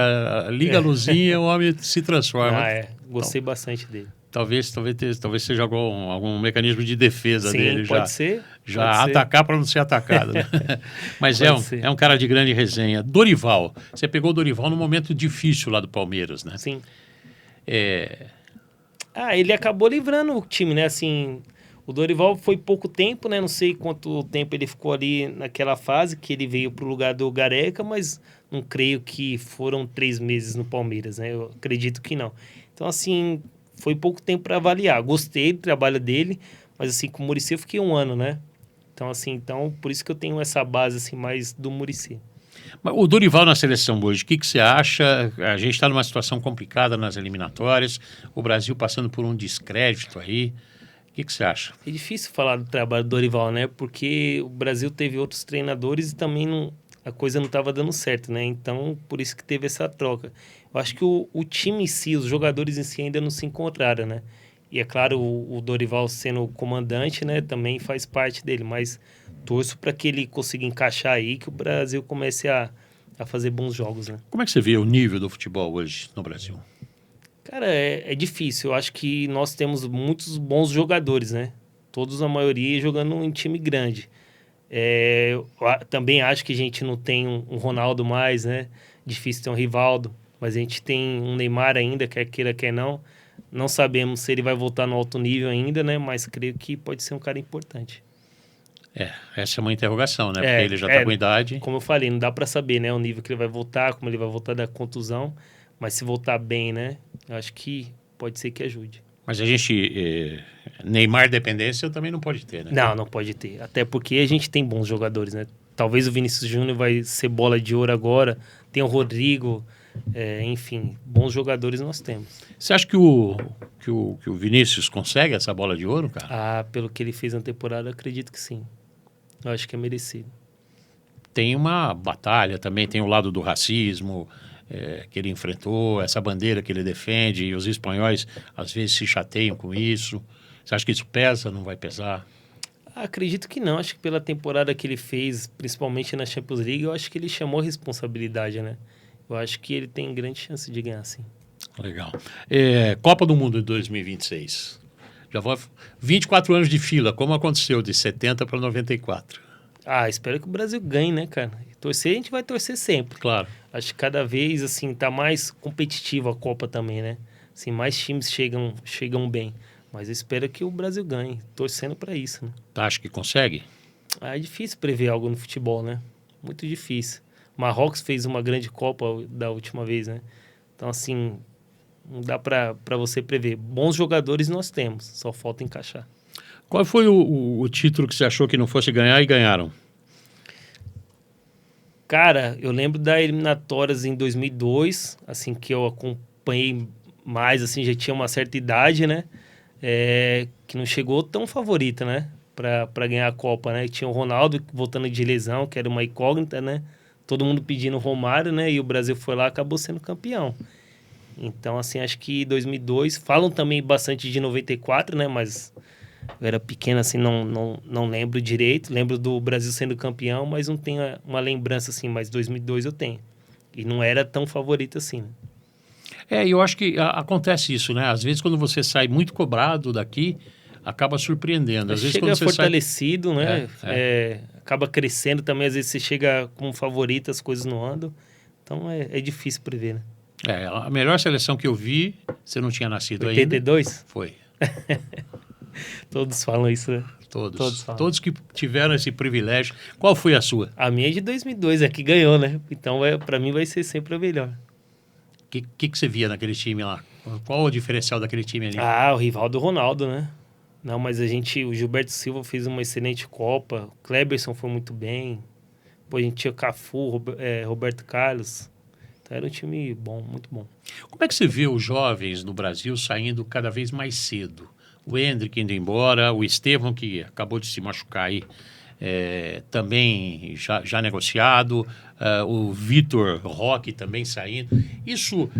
liga a luzinha, o homem se transforma. Gostei bastante dele. Talvez seja algum mecanismo de defesa dele. Pode ser. Já atacar para não ser atacado. Né? Mas é um cara de grande resenha. Dorival. Você pegou o Dorival num momento difícil lá do Palmeiras, né? Sim. Ele acabou livrando o time, né? Assim, o Dorival foi pouco tempo, né? Não sei quanto tempo ele ficou ali naquela fase que ele veio pro lugar do Gareca, mas não creio que foram 3 meses no Palmeiras, né? Eu acredito que não. Então, assim, foi pouco tempo para avaliar. Gostei do trabalho dele, mas assim, com o Muricy eu fiquei 1 ano, né? Então, assim, por isso que eu tenho essa base, assim, mais do Muricy. Mas o Dorival na seleção hoje, o que você acha? A gente está numa situação complicada nas eliminatórias, o Brasil passando por um descrédito aí. O que você acha? É difícil falar do trabalho do Dorival, né? Porque o Brasil teve outros treinadores e também a coisa não estava dando certo, né? Então, por isso que teve essa troca. Eu acho que o time em si, os jogadores em si ainda não se encontraram, né? E é claro, o Dorival sendo o comandante, né? Também faz parte dele, mas torço para que ele consiga encaixar aí, que o Brasil comece a fazer bons jogos, né? Como é que você vê o nível do futebol hoje no Brasil? Cara, é difícil. Eu acho que nós temos muitos bons jogadores, né? Todos, a maioria, jogando em time grande. Eu também acho que a gente não tem um Ronaldo mais, né? Difícil ter um Rivaldo. Mas a gente tem um Neymar ainda, quer queira, quer não. Não sabemos se ele vai voltar no alto nível ainda, né? Mas creio que pode ser um cara importante. Essa é uma interrogação, né? Porque ele já está com idade. Como eu falei, não dá para saber, né? O nível que ele vai voltar, como ele vai voltar da contusão. Mas se voltar bem, né? Eu acho que pode ser que ajude. Mas a gente... Neymar dependência também não pode ter, né? Não pode ter. Até porque a gente tem bons jogadores, né? Talvez o Vinícius Júnior vai ser bola de ouro agora. Tem o Rodrigo... enfim, bons jogadores nós temos. Você acha que o Vinícius consegue essa bola de ouro, cara? Pelo que ele fez na temporada, eu acredito que sim. Eu acho que é merecido. Tem uma batalha também, tem o lado do racismo que ele enfrentou, essa bandeira que ele defende, e os espanhóis às vezes se chateiam com isso. Você acha que isso pesa, não vai pesar? Acredito que não. Acho que pela temporada que ele fez, principalmente na Champions League, eu acho que ele chamou a responsabilidade, né? Eu acho que ele tem grande chance de ganhar, sim. Legal. Copa do Mundo de 2026. Já vou 24 anos de fila. Como aconteceu de 70 para 94? Espero que o Brasil ganhe, né, cara? Torcer, a gente vai torcer sempre. Claro. Acho que cada vez, assim, tá mais competitiva a Copa também, né? Assim, mais times chegam bem. Mas eu espero que o Brasil ganhe. Torcendo para isso, né? Acha que consegue? É difícil prever algo no futebol, né? Muito difícil. Marrocos fez uma grande Copa da última vez, né? Então, assim, não dá para você prever. Bons jogadores nós temos, só falta encaixar. Qual foi o título que você achou que não fosse ganhar e ganharam? Cara, eu lembro da eliminatórias em 2002, assim, que eu acompanhei mais, assim, já tinha uma certa idade, né? Que não chegou tão favorita, né? Para ganhar a Copa, né? Tinha o Ronaldo voltando de lesão, que era uma incógnita, né? Todo mundo pedindo o Romário, né? E o Brasil foi lá e acabou sendo campeão. Então, assim, acho que 2002... Falam também bastante de 94, né? Mas eu era pequeno, assim, não lembro direito. Lembro do Brasil sendo campeão, mas não tenho uma lembrança, assim. Mas 2002 eu tenho. E não era tão favorito assim, né? Eu acho que acontece isso, né? Às vezes, quando você sai muito cobrado daqui, acaba surpreendendo. Às vezes, chega quando você fortalecido, né? Acaba crescendo também. Às vezes, você chega como favorito, as coisas não andam. Então, é difícil prever, né? A melhor seleção que eu vi, você não tinha nascido 82? ainda. Foi. Todos falam isso, né? Todos falam. Todos que tiveram esse privilégio. Qual foi a sua? A minha é de 2002, que ganhou, né? Então, para mim, vai ser sempre a melhor. O que você via naquele time lá? Qual o diferencial daquele time ali? O rival do Ronaldo, né? Não, mas o Gilberto Silva fez uma excelente Copa, o Kleberson foi muito bem, a gente tinha Cafu, Roberto Carlos, então era um time bom, muito bom. Como é que você vê os jovens no Brasil saindo cada vez mais cedo? O Endrick indo embora, o Estevão, que acabou de se machucar aí também já negociado, o Vitor Roque também saindo. Isso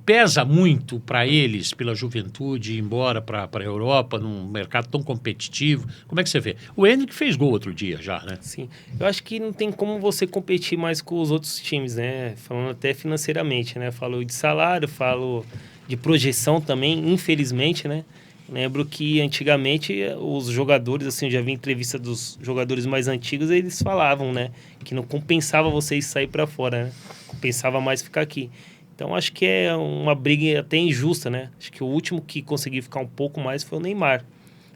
pesa muito para eles, pela juventude, ir embora para a Europa, num mercado tão competitivo. Como é que você vê? O Endrick fez gol outro dia já, né? Sim. Eu acho que não tem como você competir mais com os outros times, né? Falando até financeiramente, né? Falo de salário, falo de projeção também, infelizmente, né? Lembro que antigamente os jogadores, assim, eu já vi entrevista dos jogadores mais antigos, eles falavam, né? Que não compensava vocês sair para fora, né? Compensava mais ficar aqui. Então acho que é uma briga até injusta, né? Acho que o último que conseguiu ficar um pouco mais foi o Neymar.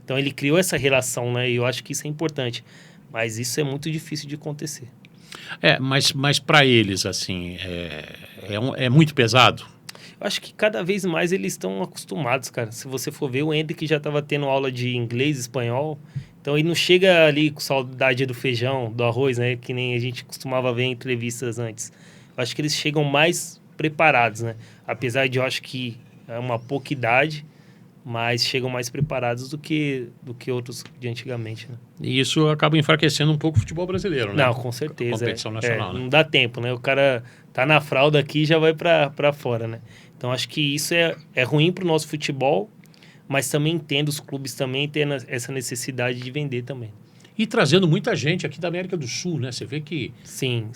Então ele criou essa relação, né? E eu acho que isso é importante. Mas isso é muito difícil de acontecer. Mas para eles, assim, é muito pesado. Eu acho que cada vez mais eles estão acostumados, cara. Se você for ver, o Endrick já estava tendo aula de inglês, espanhol. Então ele não chega ali com saudade do feijão, do arroz, né? Que nem a gente costumava ver em entrevistas antes. Eu acho que eles chegam mais preparados, né? Apesar de eu acho que é uma pouca idade, mas chegam mais preparados do que outros de antigamente, né? E isso acaba enfraquecendo um pouco o futebol brasileiro, né? Não, com certeza. A competição nacional, né? Não dá tempo, né? O cara tá na fralda aqui e já vai para fora, né? Então, acho que isso é ruim para o nosso futebol, mas também entendo os clubes também tendo essa necessidade de vender também. E trazendo muita gente aqui da América do Sul, né? Você vê que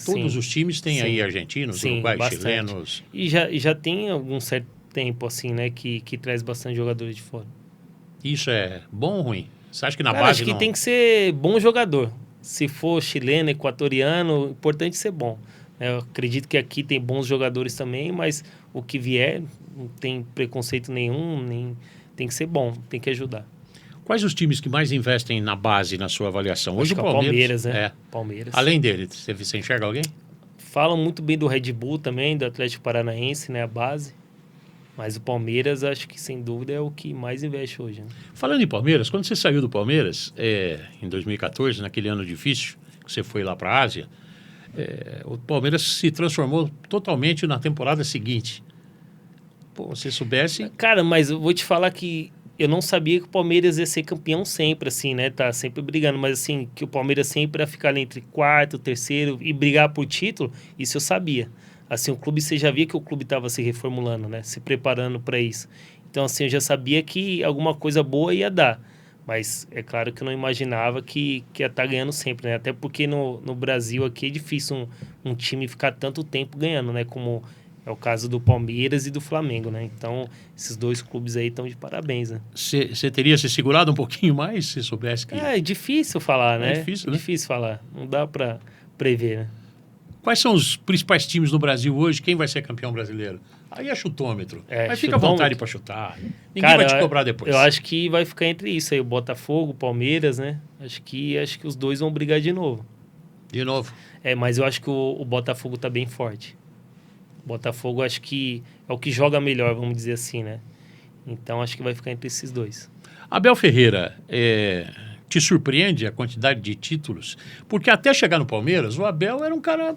todos os times têm aí argentinos, uruguaios, chilenos. E já tem algum certo tempo, assim, né? Que traz bastante jogadores de fora. Isso é bom ou ruim? Você acha que na Cara, base acho que não? tem que ser bom jogador. Se for chileno, equatoriano, importante ser bom. Eu acredito que aqui tem bons jogadores também, mas o que vier não tem preconceito nenhum, nem tem que ser bom, tem que ajudar. Quais os times que mais investem na base, na sua avaliação? Hoje Acho o que é o Palmeiras, né? Palmeiras. Além dele, você enxerga alguém? Falam muito bem do Red Bull também, do Atlético Paranaense, né? A base. Mas o Palmeiras, acho que sem dúvida é o que mais investe hoje. Né? Falando em Palmeiras, quando você saiu do Palmeiras, em 2014, naquele ano difícil, que você foi lá para a Ásia, o Palmeiras se transformou totalmente na temporada seguinte. Pô, se soubesse... Cara, mas eu vou te falar que eu não sabia que o Palmeiras ia ser campeão sempre, assim, né? Tá sempre brigando, mas assim, que o Palmeiras sempre ia ficar ali entre quarto, terceiro e brigar por título, isso eu sabia. Assim, o clube, você já via que o clube estava se reformulando, né? Se preparando para isso. Então, assim, eu já sabia que alguma coisa boa ia dar. Mas é claro que eu não imaginava que ia estar ganhando sempre, né? Até porque no Brasil aqui é difícil um time ficar tanto tempo ganhando, né? Como é o caso do Palmeiras e do Flamengo, né? Então, esses dois clubes aí estão de parabéns, né? Você teria se segurado um pouquinho mais se soubesse que... É difícil falar, né? É difícil, né? É difícil falar. Não dá para prever, né? Quais são os principais times no Brasil hoje? Quem vai ser campeão brasileiro? Aí é chutômetro. Mas fica à vontade para chutar. Ninguém vai te cobrar depois. Eu acho que vai ficar entre isso aí, o Botafogo, o Palmeiras, né? Acho que os dois vão brigar de novo. De novo? Mas eu acho que o Botafogo tá bem forte. O Botafogo acho que é o que joga melhor, vamos dizer assim, né? Então acho que vai ficar entre esses dois. Abel Ferreira, te surpreende a quantidade de títulos? Porque até chegar no Palmeiras, o Abel era um cara...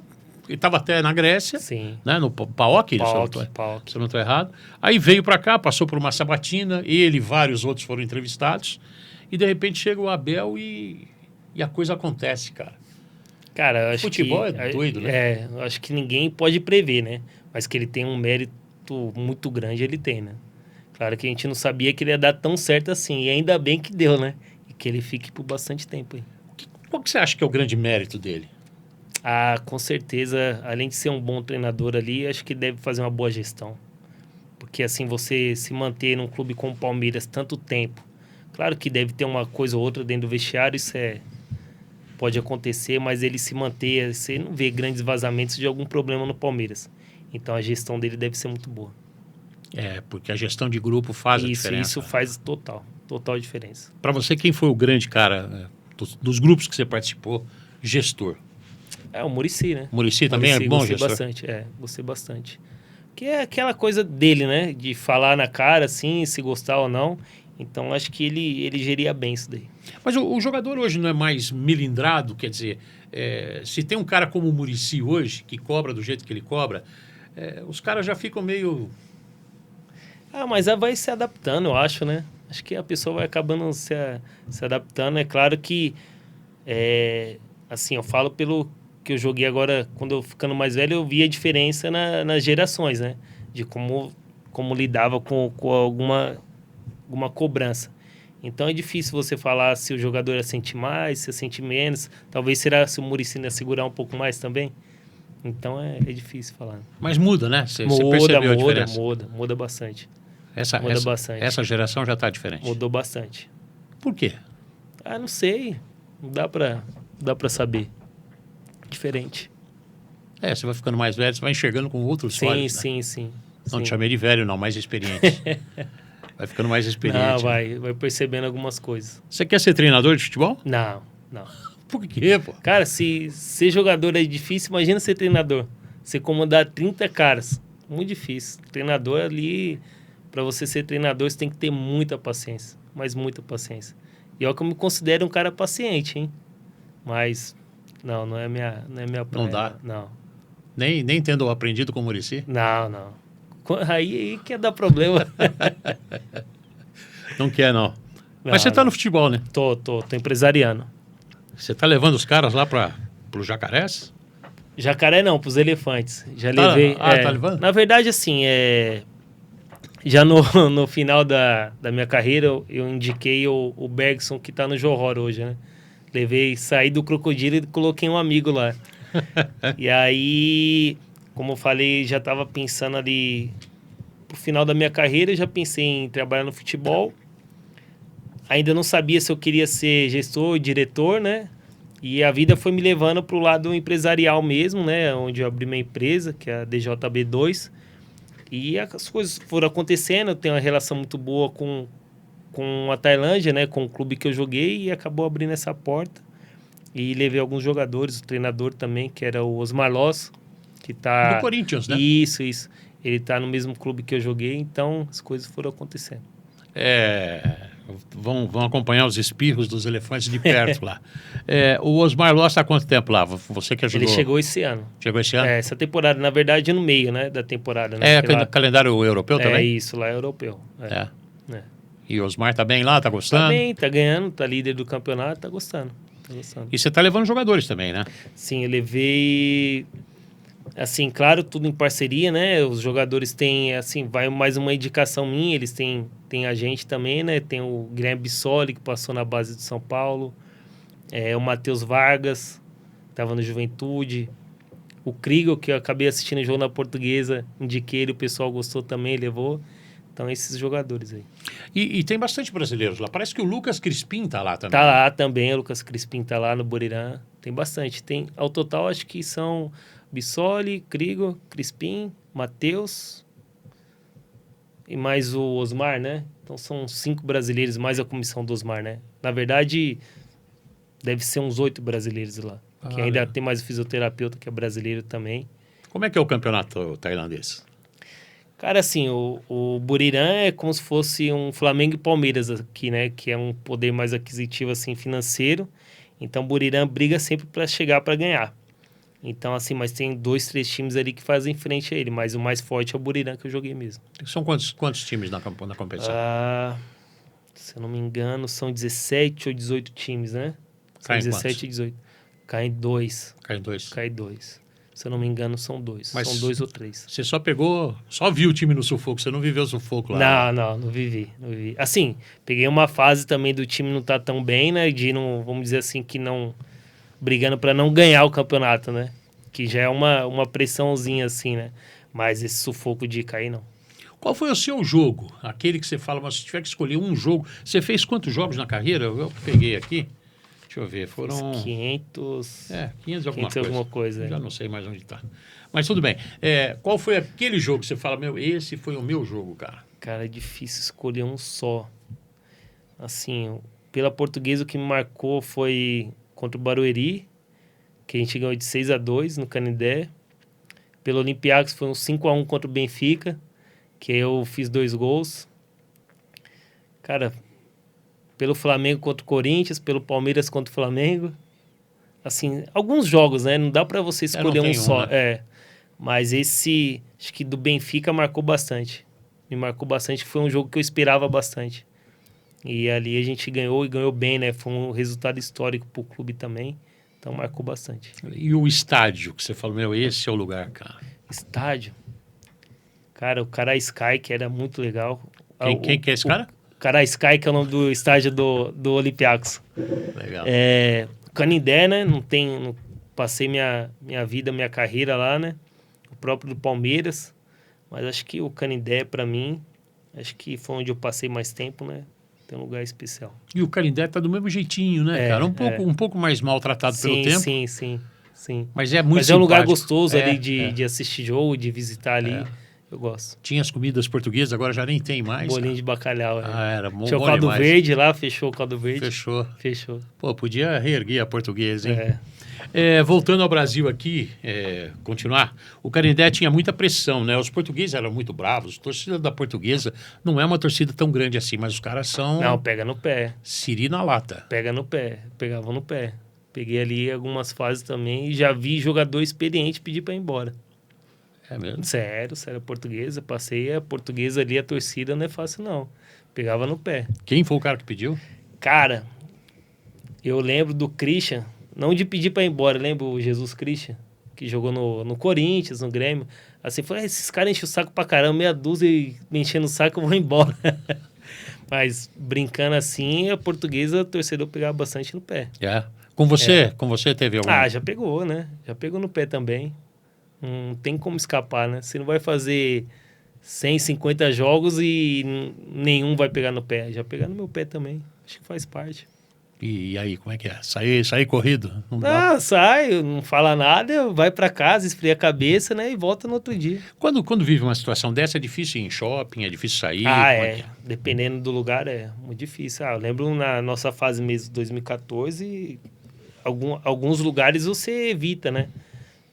Ele estava até na Grécia, sim, né, no PAOK, se eu não estou errado. Aí veio para cá, passou por uma sabatina, ele e vários outros foram entrevistados, e de repente chega o Abel e a coisa acontece, cara. Cara, eu acho futebol é doido, né? Eu acho que ninguém pode prever, né? Mas que ele tem um mérito muito grande, ele tem, né? Claro que a gente não sabia que ele ia dar tão certo assim, e ainda bem que deu, né? E que ele fique por bastante tempo aí. Qual que você acha que é o grande mérito dele? Ah, com certeza, além de ser um bom treinador ali, acho que deve fazer uma boa gestão. Porque assim, você se manter num clube como o Palmeiras tanto tempo, claro que deve ter uma coisa ou outra dentro do vestiário, isso pode acontecer, mas ele se manter, você não vê grandes vazamentos de algum problema no Palmeiras. Então a gestão dele deve ser muito boa. Porque a gestão de grupo faz a diferença. Isso faz total diferença. Para você, quem foi o grande cara dos grupos que você participou, gestor? O Muricy, né? Muricy também é bom gestor? Gostei bastante. Que é aquela coisa dele, né? De falar na cara, assim, se gostar ou não. Então, acho que ele geria bem isso daí. Mas o jogador hoje não é mais milindrado? Quer dizer, se tem um cara como o Muricy hoje, que cobra do jeito que ele cobra, os caras já ficam meio... mas vai se adaptando, eu acho, né? Acho que a pessoa vai acabando se adaptando. É claro que Assim, eu falo pelo que eu joguei agora, quando eu ficando mais velho, eu vi a diferença nas gerações, né? De como lidava com alguma cobrança. Então é difícil você falar se o jogador ia sentir mais, se ia sentir menos. Talvez será se o Muricy ia segurar um pouco mais também. Então é difícil falar. Mas muda, né? Você percebeu a diferença? Muda bastante. Essa geração já está diferente. Mudou bastante. Por quê? Não sei. Não dá pra saber. Diferente. Você vai ficando mais velho, você vai enxergando com outros olhos, né? Sim. Não te chamei de velho, não, mais experiente. Vai ficando mais experiente. Não, vai percebendo algumas coisas. Você quer ser treinador de futebol? Não. Por quê, pô? Cara, se ser jogador é difícil, imagina ser treinador. Você comandar 30 caras. Muito difícil. Treinador ali, pra você ser treinador, você tem que ter muita paciência. Mas muita paciência. E eu que eu me considero um cara paciente, hein? Mas, não é minha praia. Não dá? Não. Nem tendo aprendido com o Muricy? Não. Aí que dar problema. Não quer, não. Mas você tá no futebol, né? Tô empresariando. Você tá levando os caras lá pro Jacarés? Jacaré não, pros elefantes. Já levei. Tá levando? Na verdade, assim, já no final da minha carreira, eu indiquei o Bergson, que tá no Johor hoje, né? Saí do Crocodilo e coloquei um amigo lá. E aí, como eu falei, já tava pensando ali pro final da minha carreira, eu já pensei em trabalhar no futebol. Ainda não sabia se eu queria ser gestor, diretor, né? E a vida foi me levando pro lado empresarial mesmo, né? Onde eu abri minha empresa, que é a DJB2. E as coisas foram acontecendo, eu tenho uma relação muito boa com a Tailândia, né? Com o clube que eu joguei e acabou abrindo essa porta. E levei alguns jogadores, o treinador também, que era o Osmar Loss, que tá... Do Corinthians, né? Isso. Ele tá no mesmo clube que eu joguei, então as coisas foram acontecendo. Vão acompanhar os espirros dos elefantes de perto lá. O Osmar Loss está há quanto tempo lá? Você que ajudou? Ele chegou esse ano. Chegou esse ano? Essa temporada, na verdade, no meio, né, da temporada. Né? Calendário europeu também? Isso, lá é europeu. E o Osmar tá bem lá, tá gostando? Tá bem, tá ganhando, tá líder do campeonato, tá gostando. E você tá levando jogadores também, né? Sim, eu levei... Assim, claro, tudo em parceria, né? Os jogadores têm, assim, vai mais uma indicação minha, eles têm a gente também, né? Tem o Guilherme Bissoli, que passou na base do São Paulo. O Matheus Vargas, que estava no Juventude. O Krigo, que eu acabei assistindo o jogo na Portuguesa, indiquei ele, o pessoal gostou também, levou. Então, esses jogadores aí. E tem bastante brasileiros lá. Parece que o Lucas Crispim tá lá também. Tá lá também, o Lucas Crispim tá lá no Burirã. Tem bastante. Ao total, acho que são... Bissoli, Krigo, Crispim, Matheus e mais o Osmar, né? Então são 5 brasileiros, mais a comissão do Osmar, né? Na verdade, deve ser uns 8 brasileiros lá. Que ainda tem mais o fisioterapeuta, que é brasileiro também. Como é que é o campeonato tailandês? Cara, assim, o Burirã é como se fosse um Flamengo e Palmeiras aqui, né? Que é um poder mais aquisitivo, assim, financeiro. Então, o Burirã briga sempre para chegar para ganhar. Então, assim, mas tem 2, 3 times ali que fazem frente a ele. Mas o mais forte é o Burirã, que eu joguei mesmo. São quantos times na competição? Se eu não me engano, são 17 ou 18 times, né? São 17 e 18. Caem 2. Cai 2. Se eu não me engano, são 2. São 2 ou 3. Você só viu o time no sufoco, você não viveu o sufoco lá? Não vivi. Assim, peguei uma fase também do time não tá tão bem, né? De não, vamos dizer assim, que não... brigando para não ganhar o campeonato, né? Que já é uma pressãozinha assim, né? Mas esse sufoco de cair, não. Qual foi o seu jogo? Aquele que você fala, mas se tiver que escolher um jogo... Você fez quantos jogos na carreira? Eu peguei aqui. Deixa eu ver, foram... 500... 500 alguma coisa. Já não sei mais onde está. Mas tudo bem. Qual foi aquele jogo que você fala, esse foi o meu jogo, cara? Cara, é difícil escolher um só. Assim, pela Portuguesa, o que me marcou foi... contra o Barueri, que a gente ganhou de 6-2 no Canindé. Pelo Olympiacos foi um 5-1 contra o Benfica, que eu fiz 2 gols. Cara, pelo Flamengo contra o Corinthians, pelo Palmeiras contra o Flamengo. Assim, alguns jogos, né? Não dá pra você escolher um só. Né? Mas esse, acho que do Benfica marcou bastante. Me marcou bastante, foi um jogo que eu esperava bastante. E ali a gente ganhou e ganhou bem, né? Foi um resultado histórico pro clube também. Então marcou bastante. E o estádio, que você falou, meu, esse é o lugar, cara. Estádio. Cara, o Cará Sky, que era muito legal. Quem que é esse cara? Cará Sky, que é o nome do estádio do Olympiacos. Legal. Canindé, né? Não passei minha vida, minha carreira lá, né? O próprio do Palmeiras. Mas acho que o Canindé, pra mim, acho que foi onde eu passei mais tempo, né? Tem um lugar especial. E o Canindé tá do mesmo jeitinho, né, cara? Um pouco mais maltratado pelo tempo. Sim. Mas é muito Mas é um lugar simpático. gostoso ali de assistir jogo, de visitar ali. Eu gosto. Tinha as comidas portuguesas, agora já nem tem mais. Bolinho de bacalhau. Era bom. Tinha o caldo verde lá, fechou o caldo verde. Fechou. Pô, podia reerguer a portuguesa, hein? Voltando ao Brasil aqui, continuar, o Canindé tinha muita pressão, né? Os portugueses eram muito bravos, a torcida da Portuguesa não é uma torcida tão grande assim, mas os caras são... Não, pega no pé. Siri na lata. Pega no pé, pegavam no pé. Peguei ali algumas fases também e já vi jogador experiente pedir pra ir embora. É mesmo? Sério, Portuguesa. Passei a Portuguesa ali, a torcida não é fácil não. Pegava no pé. Quem foi o cara que pediu? Cara, eu lembro do Christian, não de pedir pra ir embora, lembro o Jesus Christian, que jogou no Corinthians, no Grêmio. Assim, falei, esses caras enchem o saco pra caramba, meia dúzia e me enchendo o saco, eu vou embora. Mas brincando assim, a Portuguesa, o torcedor pegava bastante no pé. Com você teve algum? Já pegou, né? Já pegou no pé também. Não tem como escapar, né? Você não vai fazer 150 jogos e nenhum vai pegar no pé. Já pegar no meu pé também. Acho que faz parte. E aí, como é que é? Sair corrido? Não dá? Sai, não fala nada, vai pra casa, esfria a cabeça, né? E volta no outro dia. Quando vive uma situação dessa, é difícil ir em shopping, é difícil sair? Dependendo do lugar, é muito difícil. Eu lembro na nossa fase mesmo, 2014, alguns lugares você evita, né?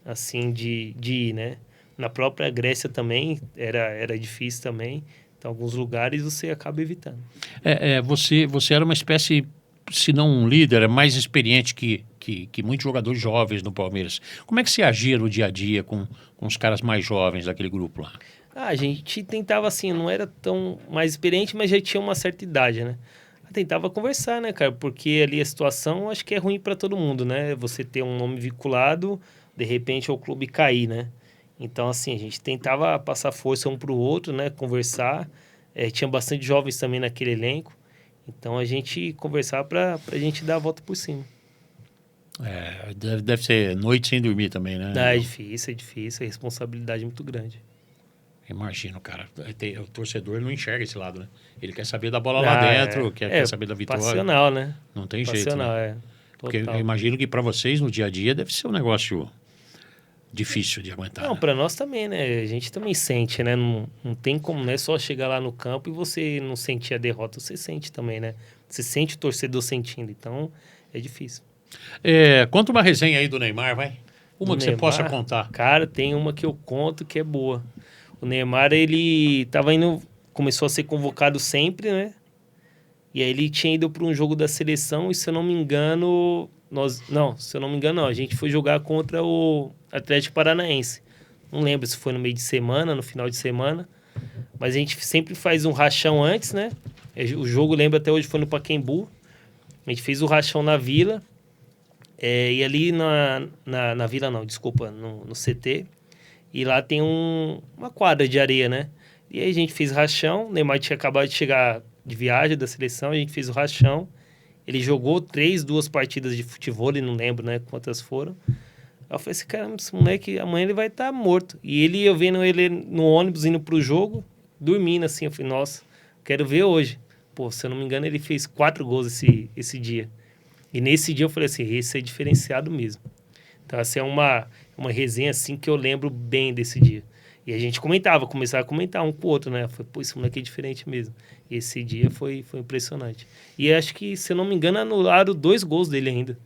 Assim, de ir, né? Na própria Grécia também era difícil também. Então, alguns lugares você acaba evitando. Você era uma espécie, se não um líder, é mais experiente que muitos jogadores jovens no Palmeiras. Como é que você agia no dia a dia com os caras mais jovens daquele grupo lá? A gente tentava assim, não era tão mais experiente, mas já tinha uma certa idade, né? Tentava conversar, né, cara? Porque ali a situação acho que é ruim para todo mundo, né? Você ter um nome vinculado, de repente o clube cair, né? Então, assim, a gente tentava passar força um pro outro, né? Conversar. Tinha bastante jovens também naquele elenco. Então, a gente conversava pra gente dar a volta por cima. Deve ser noite sem dormir também, né? É difícil. A responsabilidade é muito grande. Imagino, cara. O torcedor não enxerga esse lado, né? Ele quer saber da bola lá dentro, quer saber da vitória. Passional, né? Não tem jeito, né? Porque Total. eu imagino que para vocês, no dia a dia, deve ser um negócio difícil de aguentar. Não, para nós também, né? A gente também sente, né? Não tem como, não é só chegar lá no campo e você não sentir a derrota. Você sente também, né? Você sente o torcedor sentindo. Então, é difícil. Conta uma resenha aí do Neymar, vai. Uma que você possa contar. Cara, tem uma que eu conto que é boa. O Neymar, ele começou a ser convocado sempre, né? E aí ele tinha ido para um jogo da seleção e, se eu não me engano, a gente foi jogar contra o Atlético Paranaense. Não lembro se foi no meio de semana, no final de semana. Mas a gente sempre faz um rachão antes, né? O jogo, lembro até hoje, foi no Pacaembu. A gente fez o rachão na Vila. E ali na Vila não, desculpa, no CT. E lá tem uma quadra de areia, né? E aí a gente fez rachão. O Neymar tinha acabado de chegar de viagem da seleção. A gente fez o rachão. Ele jogou 2 partidas de futebol, não lembro, né, quantas foram. Eu falei assim, caramba, esse moleque, amanhã ele vai estar morto. E eu vendo ele no ônibus indo pro jogo, dormindo assim. Eu falei, nossa, quero ver hoje. Pô, se eu não me engano, ele fez 4 gols esse dia. E nesse dia eu falei assim, esse é diferenciado mesmo. Então, essa é uma resenha assim que eu lembro bem desse dia. E a gente começava a comentar um com o outro, né? Eu falei, pô, esse moleque é diferente mesmo. E esse dia foi impressionante. E acho que, se eu não me engano, anularam 2 gols dele ainda,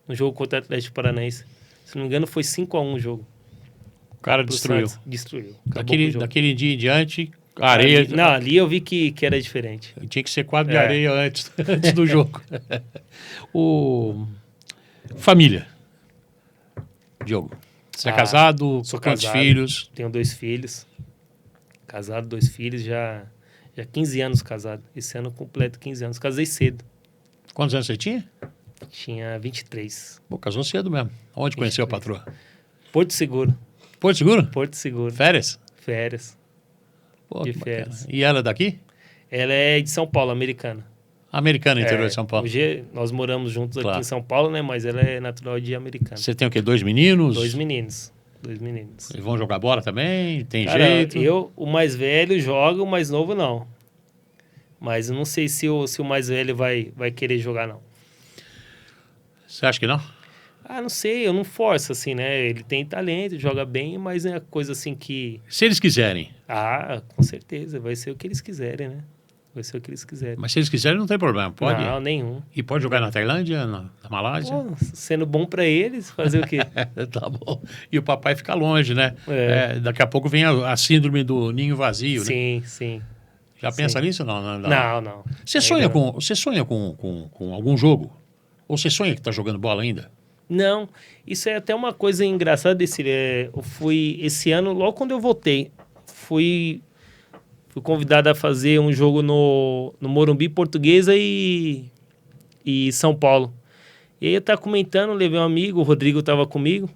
no jogo contra o Atlético Paranaense. Se não me engano, foi 5-1 o jogo. O cara destruiu. Destruiu. Daquele dia em diante, a areia... Ali eu vi que era diferente. Tinha que ser quadro de areia antes do jogo. Família. Diogo. Você é casado? Sou Quantos casado, filhos? Tenho 2 filhos. Casado, 2 filhos, já Já 15 anos casado. Esse ano eu completo 15 anos. Casei cedo. Quantos anos você tinha? Tinha 23. Pô, casou cedo mesmo. Onde conheceu a 23. patroa? Porto Seguro. Porto Seguro? Porto Seguro. Férias? Férias. Pô, De que bacana. férias. E ela é daqui? Ela é de São Paulo, americana. Americana, interior de São Paulo. Hoje nós moramos juntos Claro. aqui em São Paulo, né? Mas ela é natural de Americana. Você tem o quê? 2 meninos? 2 meninos. 2 meninos. Eles vão jogar bola também? Tem Cara, jeito? o mais velho joga, o mais novo não. Mas eu não sei se o mais velho vai querer jogar, não. Você acha que não? Ah, não sei, eu não forço, assim, né? Ele tem talento, joga bem, mas é coisa assim que... Se eles quiserem. Ah, com certeza, vai ser o que eles quiserem, né? Vai ser o que eles quiserem. Mas se eles quiserem, não tem problema. Pode. Não, nenhum. E pode jogar na Tailândia, na Malásia? Pô, sendo bom pra eles, fazer o quê? Tá bom. E o papai fica longe, né? É. Daqui a pouco vem a síndrome do ninho vazio, né? Sim, sim. Já pensa nisso? Não. Não. Você Ainda sonha com algum jogo? Ou você sonha que tá jogando bola ainda? Não, isso é até uma coisa engraçada desse. Eu fui esse ano, logo quando eu voltei, fui convidado a fazer um jogo no Morumbi, Portuguesa e São Paulo. E aí eu tava comentando, levei um amigo, o Rodrigo tava comigo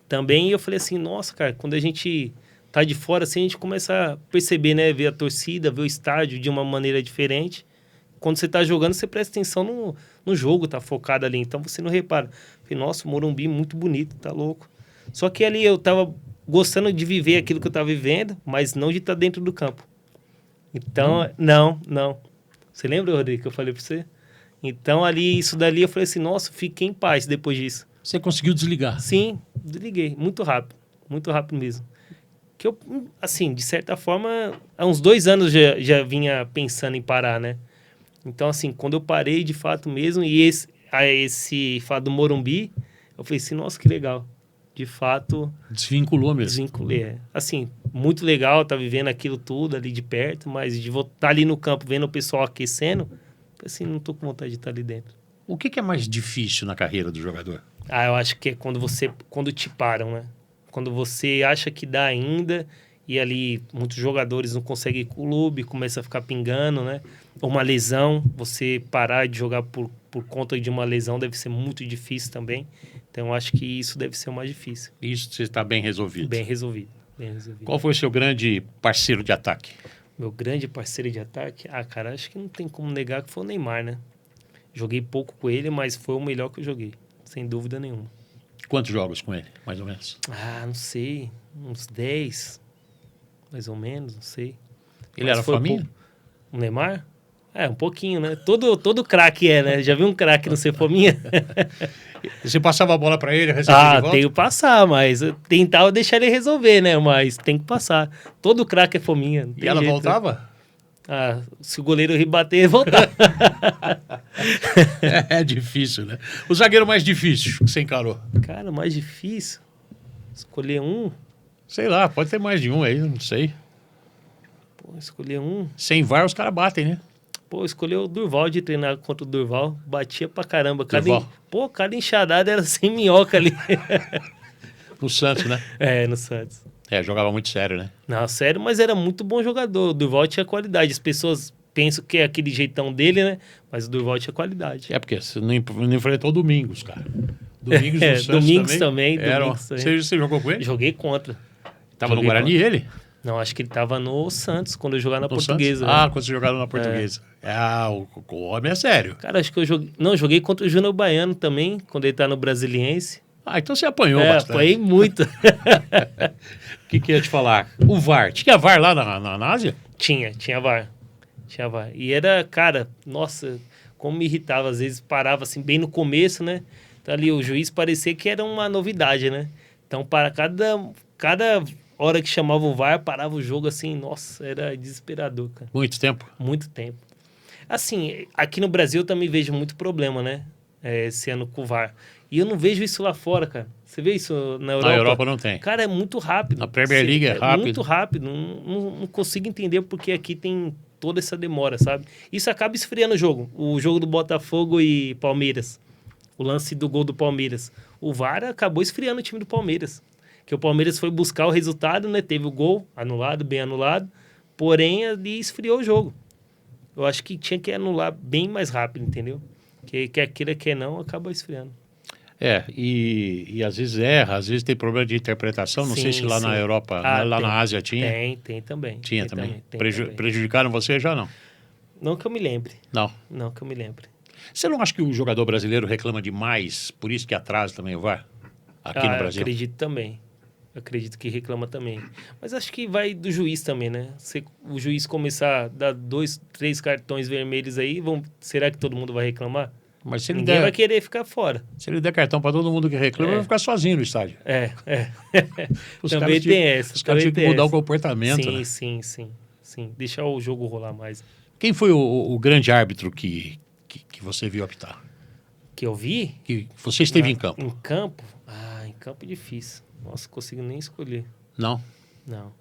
também, e eu falei assim, nossa, cara, quando a gente tá de fora, assim, a gente começa a perceber, né, ver a torcida, ver o estádio de uma maneira diferente. Quando você tá jogando, você presta atenção no jogo, tá focado ali, então você não repara. Falei, nossa, o Morumbi muito bonito, tá louco. Só que ali eu tava gostando de viver aquilo que eu tava vivendo, mas não de estar dentro do campo. Então, não. Você lembra, Rodrigo, que eu falei pra você? Então, ali, isso dali, eu falei assim, nossa, fiquei em paz depois disso. Você conseguiu desligar? Sim, desliguei, muito rápido mesmo. Que eu, assim, de certa forma, há uns 2 anos já vinha pensando em parar, né? Então, assim, quando eu parei de fato mesmo, e esse fato do Morumbi, eu falei assim, nossa, que legal. De fato, Desvinculou mesmo. desvinculei. Assim, muito legal tá vivendo aquilo tudo ali de perto, mas de estar ali no campo, vendo o pessoal aquecendo, assim, não tô com vontade de estar ali dentro. O que é mais difícil na carreira do jogador? Ah, eu acho que é quando te param, né? Quando você acha que dá ainda, e ali muitos jogadores não conseguem ir com o clube, começa a ficar pingando, né? Uma lesão, você parar de jogar por conta de uma lesão deve ser muito difícil também. Então, eu acho que isso deve ser o mais difícil. Isso você está bem resolvido. Bem resolvido. Qual foi o seu grande parceiro de ataque? Meu grande parceiro de ataque? Ah, cara, acho que não tem como negar que foi o Neymar, né? Joguei pouco com ele, mas foi o melhor que eu joguei. Sem dúvida nenhuma. Quantos jogos com ele, mais ou menos? Ah, não sei. Uns 10, mais ou menos, não sei. Ele Mas era foi família? O Neymar? É, um pouquinho, né? Todo craque é, né? Já viu um craque não ser fominha? Você passava a bola para ele, recebia de volta? Tenho que passar, mas eu tentava deixar ele resolver, né? Mas tem que passar. Todo craque é fominha. Não E tem ela jeito. voltava? Ah, se o goleiro rebater, ele voltava. É difícil, né? O zagueiro mais difícil que você encarou? Cara, mais difícil. Escolher um. Sei lá, pode ter mais de um aí, não sei. Pô, escolher um. Sem VAR os caras batem, né? Pô, escolheu o Durval de treinar contra o Durval. Batia pra caramba. Durval. Cada enxadada era sem minhoca ali. No Santos, né? É, no Santos. Jogava muito sério, né? Não, sério, mas era muito bom jogador. O Durval tinha qualidade. As pessoas pensam que é aquele jeitão dele, né? Mas o Durval tinha qualidade. É porque você não enfrentou Domingos, cara. Domingos no Santos Domingos também. Você jogou com ele? Joguei contra. Tava no Guarani ele? Não, acho que ele tava no Santos, quando eu jogava na No Portuguesa. Santos? Quando você jogava na Portuguesa. O homem é sério. Cara, acho que eu joguei... Não, joguei contra o Júnior Baiano também, quando ele tá no Brasiliense. Então você apanhou bastante. Apanhei muito. O que eu ia te falar? O VAR. Tinha VAR lá na Ásia? Tinha VAR. Tinha VAR. E era, cara, nossa, como me irritava. Às vezes parava assim, bem no começo, né? Então ali o juiz parecia que era uma novidade, né? Então, para cada hora que chamava o VAR, parava o jogo assim, nossa, era desesperador, cara. Muito tempo? Muito tempo. Assim, aqui no Brasil eu também vejo muito problema, né? Esse ano com o VAR. E eu não vejo isso lá fora, cara. Você vê isso na Europa? Na Europa não tem. Cara, é muito rápido. Na Premier League é rápido. Muito rápido. Não consigo entender porque aqui tem toda essa demora, sabe? Isso acaba esfriando o jogo. O jogo do Botafogo e Palmeiras. O lance do gol do Palmeiras. O VAR acabou esfriando o time do Palmeiras. Que o Palmeiras foi buscar o resultado, né? Teve o gol anulado, bem anulado. Porém, ali esfriou o jogo. Eu acho que tinha que anular bem mais rápido, entendeu? Que quer queira, quer não, acaba esfriando. E às vezes erra, às vezes tem problema de interpretação. Não sei se lá na Europa, lá tem, na Ásia tinha. Tem também. Tinha também. Também. Prejudicaram você já não? Não que eu me lembre. Não. Não que eu me lembre. Você não acha que o jogador brasileiro reclama demais, por isso que atrasa também o VAR? Aqui no Brasil? Acredito também. Acredito que reclama também. Mas acho que vai do juiz também, né? Se o juiz começar a dar 2, 3 cartões vermelhos aí, será que todo mundo vai reclamar? Mas se ele Ninguém vai querer ficar fora. Se ele der cartão para todo mundo que reclama, vai ficar sozinho no estádio. Também tem essa. Os caras tinham que mudar o comportamento. Sim, né? Sim. Deixar o jogo rolar mais. Quem foi o grande árbitro que você viu apitar? Que eu vi? Que você esteve em campo? Em campo? Em campo é difícil. Nossa, não consigo nem escolher. Não? Não.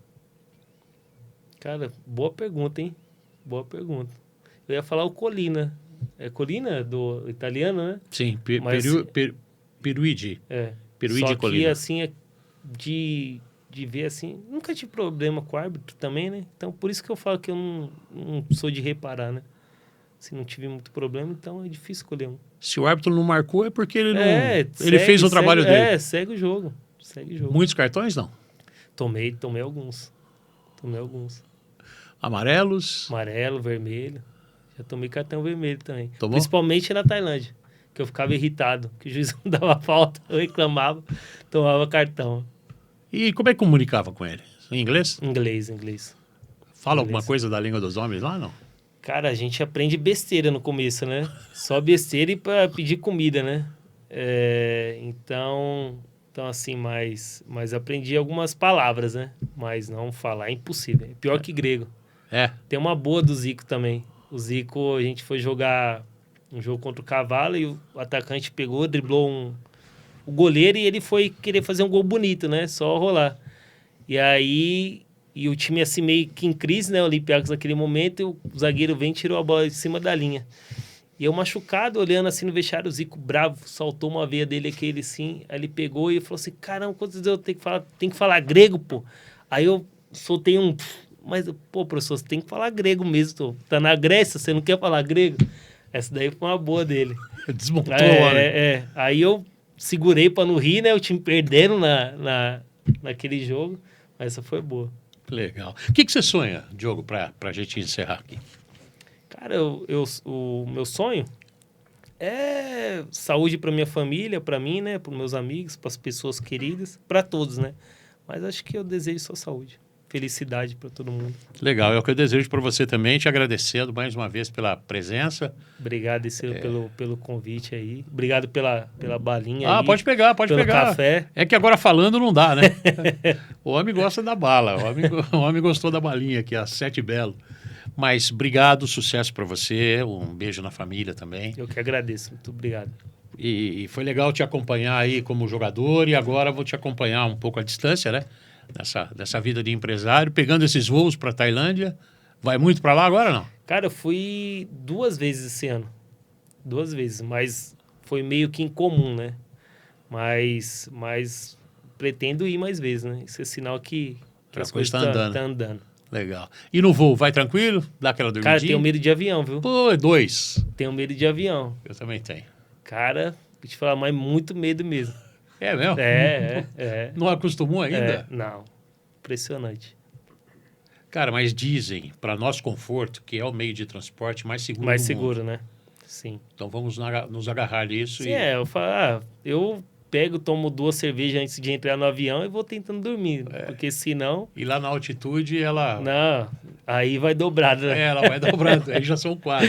Cara, boa pergunta, hein? Boa pergunta. Eu ia falar o Colina. É Colina, do italiano, né? Sim, Pierluigi. Pierluigi Só Colina. que, assim, de ver, assim... Nunca tive problema com o árbitro também, né? Então, por isso que eu falo que eu não sou de reparar, né? Se não tive muito problema, então é difícil escolher um. Se o árbitro não marcou, é porque ele não... ele fez o trabalho dele. Segue o jogo. Muitos cartões, não? Tomei alguns. Amarelos? Amarelo, vermelho. Já tomei cartão vermelho também. Tomou? Principalmente na Tailândia, que eu ficava irritado, que o juiz não dava falta, eu reclamava, tomava cartão. E como é que comunicava com ele? Em inglês? Inglês. Fala alguma coisa da língua dos homens lá, não? Cara, a gente aprende besteira no começo, né? Só besteira e para pedir comida, né? Então assim, mas aprendi algumas palavras, né? Mas não falar é impossível. É pior que grego. Tem uma boa do Zico também. O Zico, a gente foi jogar um jogo contra o Cavalo e o atacante pegou, driblou o goleiro e ele foi querer fazer um gol bonito, né? Só rolar. E aí... E o time assim meio que em crise, né? O Olympiacos naquele momento, e o zagueiro vem e tirou a bola de cima da linha. E eu machucado, olhando assim no vestiário, o Zico bravo, soltou uma veia dele aquele assim, aí ele pegou e falou assim, caramba, quantas vezes eu tenho que falar grego, pô? Aí eu soltei mas, pô, professor, você tem que falar grego mesmo, tá na Grécia, você não quer falar grego? Essa daí foi uma boa dele. Desmontou o homem. Aí eu segurei pra não rir, né? O time perdendo naquele jogo, mas essa foi boa. Legal. O que você sonha, Diogo, para a gente encerrar aqui? Cara, o meu sonho é saúde para minha família, para mim, né? Para meus amigos, para as pessoas queridas, para todos, né? Mas acho que eu desejo só saúde, felicidade para todo mundo. Legal, é o que eu desejo para você também, te agradecendo mais uma vez pela presença. Obrigado, pelo convite aí. Obrigado pela balinha aí. Pode pegar. Pelo café. É que agora falando não dá, né? O homem gosta da bala, o homem gostou da balinha aqui, a 7 Belo. Mas obrigado, sucesso para você, um beijo na família também. Eu que agradeço, muito obrigado. E foi legal te acompanhar aí como jogador e agora vou te acompanhar um pouco à distância, né? Dessa vida de empresário, pegando esses voos para Tailândia. Vai muito para lá agora, não? Cara, eu fui 2 vezes esse ano. 2 vezes, mas foi meio que incomum, né? Mas pretendo ir mais vezes, né? Isso é sinal que as coisas estão andando. Legal. E no voo, vai tranquilo? Dá aquela dormidinha? Cara, tenho medo de avião, viu? Pô, 2. Tenho medo de avião. Eu também tenho. Cara, vou te falar, mas muito medo mesmo. É mesmo? É. Não acostumou ainda? Não. Impressionante. Cara, mas dizem, para nosso conforto, que é o meio de transporte mais seguro mais do seguro, mundo. né? Sim. Então vamos nos agarrar nisso. Sim, eu falo, eu tomo 2 cervejas antes de entrar no avião e vou tentando dormir. Porque senão... E lá na altitude ela... Não, aí vai dobrado, né? Ela vai dobrando, aí já são 4.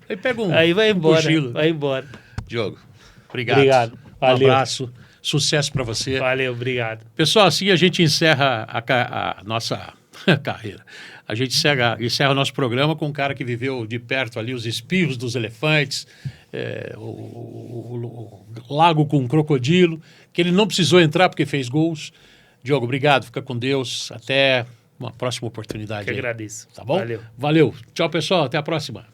Aí pega um aí vai embora, cochilo. vai embora. Diogo, obrigado. Valeu. Um abraço, sucesso para você. Valeu, obrigado. Pessoal, assim a gente encerra a nossa carreira. A gente encerra o nosso programa com um cara que viveu de perto ali os espios dos elefantes, o lago com um crocodilo, que ele não precisou entrar porque fez gols. Diogo, obrigado, fica com Deus. Até uma próxima oportunidade. Que agradeço. Tá bom? Valeu. Valeu. Tchau, pessoal. Até a próxima.